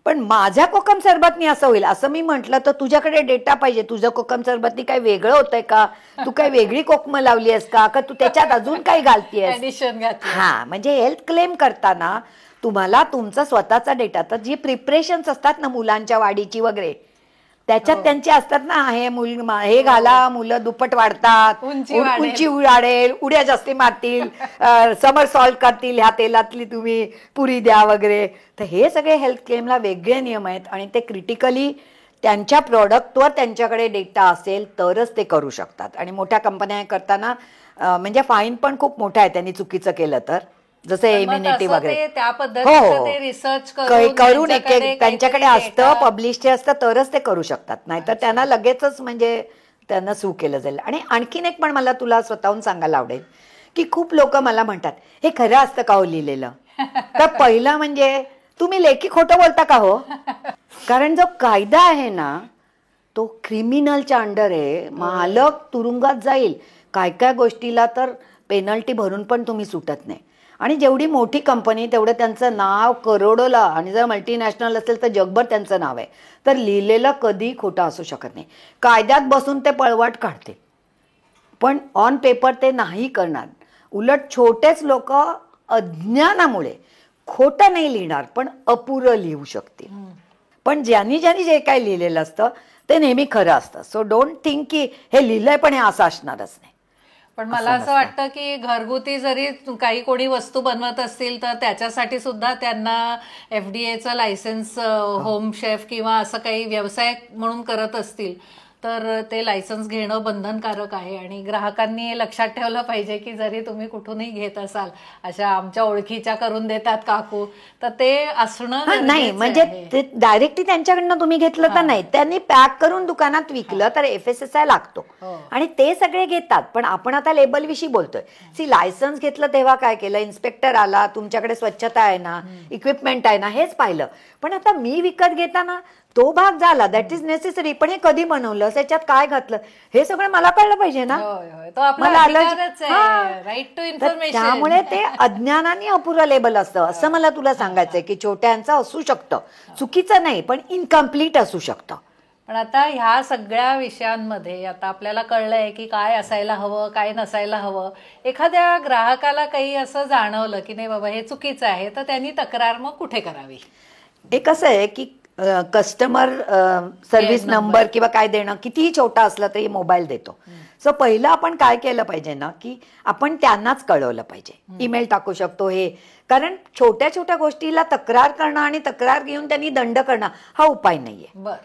B: पण माझ्या कोकम सरबतनी असं होईल असं मी म्हटलं तर तुझ्याकडे डेटा पाहिजे. तुझं कोकम सरबतनी काही वेगळं होतंय का, तू काही वेगळी कोकम लावली आहेस का, तू त्याच्यात अजून काही घालतीयस. हा, म्हणजे हेल्थ क्लेम करताना तुम्हाला तुमचा स्वतःचा डेटा, तर जी प्रिपरेशन्स असतात ना मुलांच्या वाढीची वगैरे, त्याच्यात त्यांचे असतात ना, हे घाला, मुलं दुप्पट वाढतात, उंची वाढेल, उड्या जास्ती मारतील, समर सॉल्ट करतील, ह्या तेलातली तुम्ही पुरी द्या वगैरे. तर हे सगळे हेल्थ क्लेमला वेगळे नियम आहेत. आणि ते क्रिटिकली त्यांच्या प्रॉडक्टवर त्यांच्याकडे डेटा असेल तरच ते करू शकतात. आणि मोठ्या कंपन्या करताना म्हणजे फाईन पण खूप मोठा आहे त्यांनी चुकीचं केलं तर, जसं इम्युनिटी वगैरे.
A: रिसर्च
B: करून त्यांच्याकडे असतं, पब्लिश असतं, तरच ते करू शकतात. नाहीतर त्यांना लगेचच म्हणजे त्यांना सू केलं जाईल. आणि आणखीन एक पण मला तुला स्वतःहून सांगायला आवडेल की खूप लोक मला म्हणतात हे खरं असतं का हो लिहिलेलं. तर पहिलं म्हणजे तुम्ही लेखी खोटं बोलता का हो, कारण जो कायदा आहे ना तो क्रिमिनलच्या अंडर आहे. मालक तुरुंगात जाईल, काय काय गोष्टीला तर पेनल्टी भरून पण तुम्ही सुटत नाही. आणि जेवढी मोठी कंपनी तेवढं त्यांचं नाव करोडोला, आणि जर मल्टीनॅशनल असेल तर जगभर त्यांचं नाव आहे. तर लिहिलेलं कधी खोटं असू शकत नाही. कायद्यात बसून ते पळवाट काढतील, पण ऑन पेपर ते नाही करणार. उलट छोटेच लोक अज्ञानामुळे खोटं नाही लिहिणार, पण अपुरं लिहू शकतील. पण ज्यांनी ज्यांनी जे काही लिहिलेलं असतं ते नेहमी खरं असतं. सो डोंट थिंक की हे लिहिलंय पण हे असं असणारच नाही.
A: पण मला असं वाटतं की घरगुती जरी काही कोणी वस्तू बनवत असतील तर त्याच्यासाठी सुद्धा त्यांना FDA लायसन्स, होम शेफ किंवा असं काही व्यवसाय म्हणून करत असतील तर ते लायसन्स घेणं बंधनकारक आहे. आणि ग्राहकांनी हे लक्षात ठेवलं पाहिजे की जरी तुम्ही कुठूनही घेत असाल, अशा आमच्या ओळखीच्या करून देतात काकू, तर ते असणं
B: नाही. म्हणजे ते डायरेक्टली त्यांच्याकडनं तुम्ही घेतलं तर नाही, त्यांनी पॅक करून दुकानात विकलं तर FSSAI लागतो आणि ते सगळे घेतात. पण आपण आता लेबल विषयी बोलतोय. सी, लायसन्स घेतलं तेव्हा काय केलं, इन्स्पेक्टर आला, तुमच्याकडे स्वच्छता आहे ना, इक्विपमेंट आहे ना, हेच पाहिलं. पण आता मी विकत घेताना तो भाग झाला, दॅट इज नेसेसरी, पण हे कधी बनवलं, त्याच्यात काय घातलं, हे सगळं मला कळलं पाहिजे ना. त्यामुळे ते अज्ञानाने अपुरं लेबल असतं, असं मला तुला सांगायचंय की छोट्यांचं असू शकतं, चुकीचं नाही पण इनकम्प्लीट असू शकतं.
A: पण आता ह्या सगळ्या विषयांमध्ये आता आपल्याला कळलंय की काय असायला हवं, काय नसायला हवं. एखाद्या ग्राहकाला काही असं जाणवलं की नाही बाबा हे चुकीचं आहे, तर त्यांनी तक्रार मग कुठे करावी?
B: एक असं आहे की कस्टमर सर्व्हिस नंबर किंवा काय देणं कितीही छोटा असला तरी मोबाईल देतो. सो पहिलं आपण काय केलं पाहिजे ना, की आपण त्यांनाच कळवलं पाहिजे. ईमेल टाकू शकतो हे, कारण छोट्या छोट्या गोष्टीला तक्रार करणं आणि तक्रार घेऊन त्यांनी दंड करणं हा उपाय नाहीये.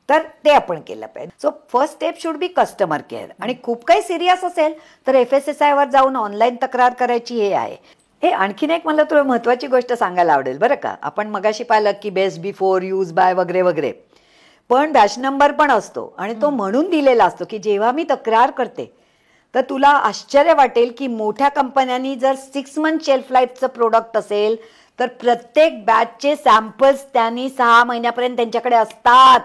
B: तर ते आपण केलं पाहिजे. So first step should be customer care. आणि खूप काही सिरियस असेल तर FSSAI वर जाऊन ऑनलाईन तक्रार करायची हे आहे. हे आणखीन एक मला तुला महत्वाची गोष्ट सांगायला आवडेल बरं का. आपण मगाशी पाहिलं की बेस्ट बिफोर, यूज बाय वगैरे वगैरे, पण बॅच नंबर पण असतो आणि तो म्हणून दिलेला असतो की जेव्हा मी तक्रार करते तर तुला आश्चर्य वाटेल की मोठ्या कंपन्यांनी जर 6 मंथ शेल्फ लाईफचं प्रोडक्ट असेल तर प्रत्येक बॅचचे सॅम्पल्स त्यांनी 6 महिन्यापर्यंत त्यांच्याकडे असतात.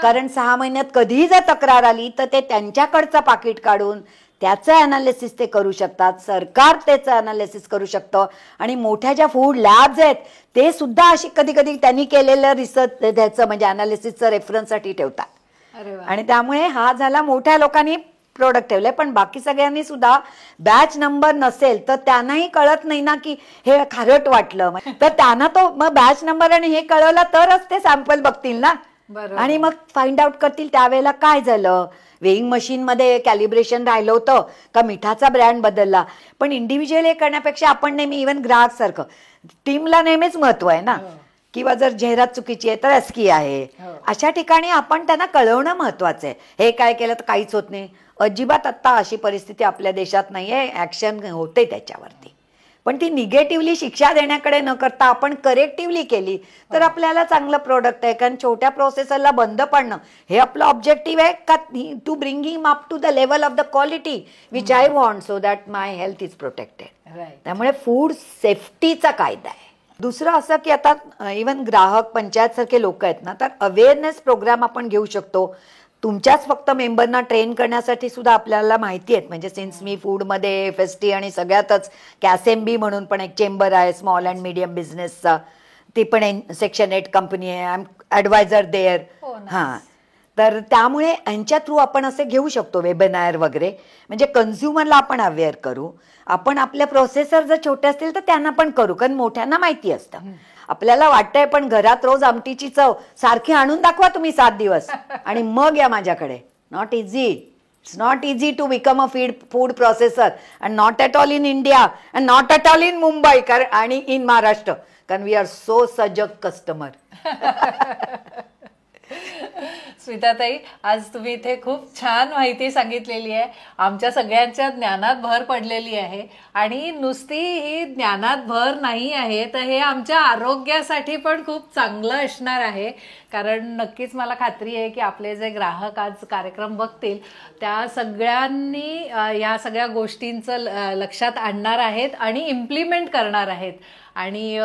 B: कारण 6 महिन्यात कधीही जर तक्रार आली तर ते त्यांच्याकडचं पाकिट काढून त्याचं अनालिसिस ते करू शकतात. सरकार त्याचं अनालिसिस करू शकतं. आणि मोठ्या ज्या फूड लॅब्स आहेत ते सुद्धा अशी कधी कधी त्यांनी केलेलं रिसर्च त्याचं म्हणजे अनालिसिसचं रेफरन्ससाठी ठेवतात. आणि त्यामुळे हा झाला मोठ्या लोकांनी प्रोडक्ट ठेवलंय. पण बाकी सगळ्यांनी सुद्धा बॅच नंबर नसेल तर त्यांनाही कळत नाही ना की हे खारट वाटलं, तर त्यांना तो मग बॅच नंबर आणि हे कळवलं तरच ते सॅम्पल बघतील ना. आणि मग फाइंड आउट करतील त्यावेळेला काय झालं, वेईंग मशीन मध्ये कॅलिब्रेशन राहिलं होतं का मिठाचा ब्रँड बदलला. पण इंडिव्हिज्युअल हे करण्यापेक्षा आपण नेहमी इव्हन ग्राहक सारखं टीमला नेहमीच महत्व आहे ना, किंवा जर जाहिरात चुकीची आहे तर अस्की आहे, अशा ठिकाणी आपण त्यांना कळवणं महत्वाचं आहे. हे काय केलं तर काहीच होत नाही, अजिबात आत्ता अशी परिस्थिती आपल्या देशात नाहीये, ऍक्शन होते त्याच्यावरती. पण ती निगेटिव्हली शिक्षा देण्याकडे न करता आपण करेक्टिव्हली केली तर आपल्याला चांगलं प्रोडक्ट आहे. कारण छोट्या प्रोसेसरला बंद पडणं हे आपलं ऑब्जेक्टिव्ह आहे का, to bring him up to the level of the quality which I want so that my health is protected. त्यामुळे फूड सेफ्टीचा कायदा आहे. दुसरं असं की आता इव्हन ग्राहक पंचायत सारखे लोक आहेत ना, तर अवेअरनेस प्रोग्राम आपण घेऊ शकतो. तुमच्याच फक्त मेंबरना ट्रेन करण्यासाठी सुद्धा आपल्याला माहिती आहेत. म्हणजे सिन्स मी फूडमध्ये FST आणि सगळ्यातच कॅसेम्बी म्हणून पण एक चेंबर आहे स्मॉल अँड मीडियम बिझनेसचा, ती पण Section 8 कंपनी आहे, आय एम ॲडवायझर देअर. हां, तर त्यामुळे यांच्या थ्रू आपण असे घेऊ शकतो वेबिनार वगैरे, म्हणजे कन्झ्युमरला आपण अवेअर करू. आपण आपल्या प्रोसेसर जर छोटे असतील तर त्यांना पण करू, कारण मोठ्यांना माहिती असतं. आपल्याला वाटतंय पण घरात रोज आमटीची चव सारखी आणून दाखवा तुम्ही 7 दिवस आणि मग या माझ्याकडे. Not easy. It's not easy to become a food processor and not at all in India and not at all in Mumbai आणि इन महाराष्ट्र, कारण वी आर सो सजग कस्टमर.
A: स्मिताताई, आज तुम्ही इथे खूप छान माहिती सांगितलेली आहे. आमच्या सगळ्यांच्या ज्ञानात भर पडलेली आहे. आणि नुसती ही ज्ञानात भर नाही आहे तर हे आमच्या आरोग्यासाठी पण खूप चांगलं असणार आहे. कारण नक्कीच मला खात्री आहे की आपले जे ग्राहक आज कार्यक्रम बघतील त्या सगळ्यांनी या सगळ्या गोष्टींचं लक्षात आणणार आहेत आणि इम्प्लिमेंट करणार आहेत. आणि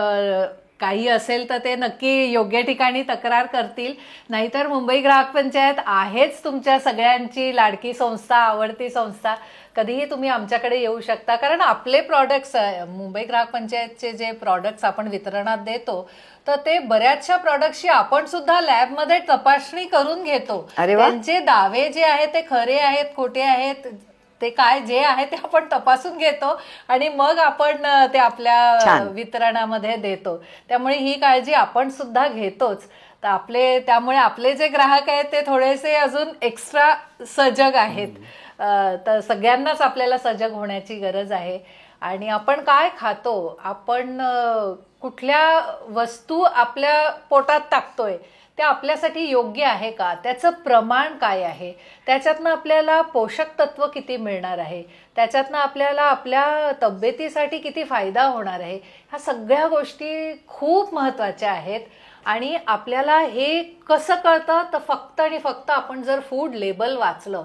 A: काही असेल तर ते नक्की योग्य ठिकाणी तक्रार करतील. नाहीतर मुंबई ग्राहक पंचायत आहेच तुमच्या सगळ्यांची लाडकी संस्था, आवडती संस्था. कधीही तुम्ही आमच्याकडे येऊ शकता, कारण आपले प्रॉडक्ट्स, मुंबई ग्राहक पंचायतचे जे प्रॉडक्ट्स आपण वितरणात देतो तर ते बऱ्याचशा प्रॉडक्ट्सची आपण सुद्धा लॅबमध्ये तपासणी करून घेतो. त्यांचे दावे जे आहेत ते खरे आहेत खोटे आहेत ते काय जे आहे ते आपण तपासून घेतो आणि मग आपण ते आपल्या वितरणामध्ये देतो. त्यामुळे ही काळजी आपण सुद्धा घेतोच. तर त्यामुळे आपले जे ग्राहक आहेत ते थोडेसे अजून एक्स्ट्रा सजग आहेत. तर सगळ्यांनाच आपल्याला सजग होण्याची गरज आहे. आणि आपण काय खातो, आपण कुठल्या वस्तू आपल्या पोटात टाकतोय ते आपल्यासाठी योग्य आहे का, त्याचं प्रमाण काय आहे, त्याच्यातनं आपल्याला पोषक तत्व किती मिळणार आहे, त्याच्यातनं आपल्याला आपल्या तब्येतीसाठी किती फायदा होणार आहे, ह्या सगळ्या गोष्टी खूप महत्त्वाच्या आहेत. आणि आपल्याला हे कसं कळतं तर फक्त आणि फक्त आपण जर फूड लेबल वाचलं,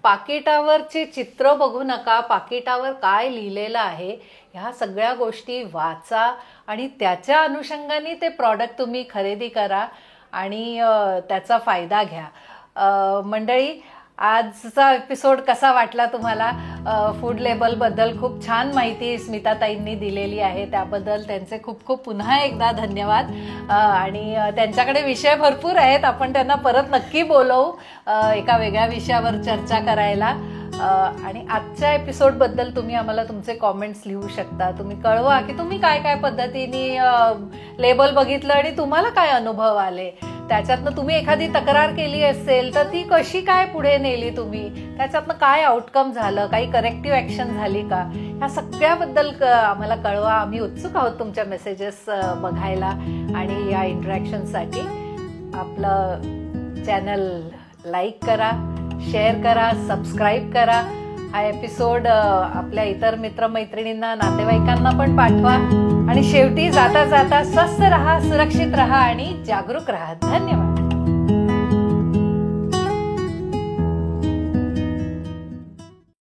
A: पाकिटावरचे चित्र बघू नका, पाकिटावर काय लिहिलेलं आहे ह्या सगळ्या गोष्टी वाचा आणि त्याच्या अनुषंगाने ते प्रॉडक्ट तुम्ही खरेदी करा आणि त्याचा फायदा घ्या. मंडळी, आजचा एपिसोड कसा वाटला तुम्हाला? फूड लेबलबद्दल खूप छान माहिती स्मिताताईंनी दिलेली आहे, त्याबद्दल त्यांचे खूप खूप पुन्हा एकदा धन्यवाद. आणि त्यांच्याकडे विषय भरपूर आहेत, आपण त्यांना परत नक्की बोलवू एका वेगळ्या विषयावर चर्चा करायला. आणि आजच्या एपिसोडबद्दल तुम्ही आम्हाला तुमचे कॉमेंट्स लिहू शकता. तुम्ही कळवा की तुम्ही काय काय पद्धतीने लेबल बघितलं आणि तुम्हाला काय अनुभव आले, त्याच्यातनं तुम्ही एखादी तक्रार केली असेल तर ती कशी काय पुढे नेली तुम्ही, त्याच्यातनं काय आउटकम झालं, काही करेक्टिव्ह ॲक्शन झाली का, ह्या सगळ्याबद्दल आम्हाला कळवा. आम्ही उत्सुक आहोत तुमच्या मेसेजेस बघायला आणि या इंटरॅक्शनसाठी. आपलं चॅनल लाईक करा, शेअर करा, सबस्क्राईब करा. हा एपिसोड आपल्या इतर मित्रमैत्रिणींना, नातेवाईकांना पण पाठवा. आणि शेवटी जाता जाता स्वस्थ राहा, सुरक्षित राहा आणि जागरूक राहा. धन्यवाद.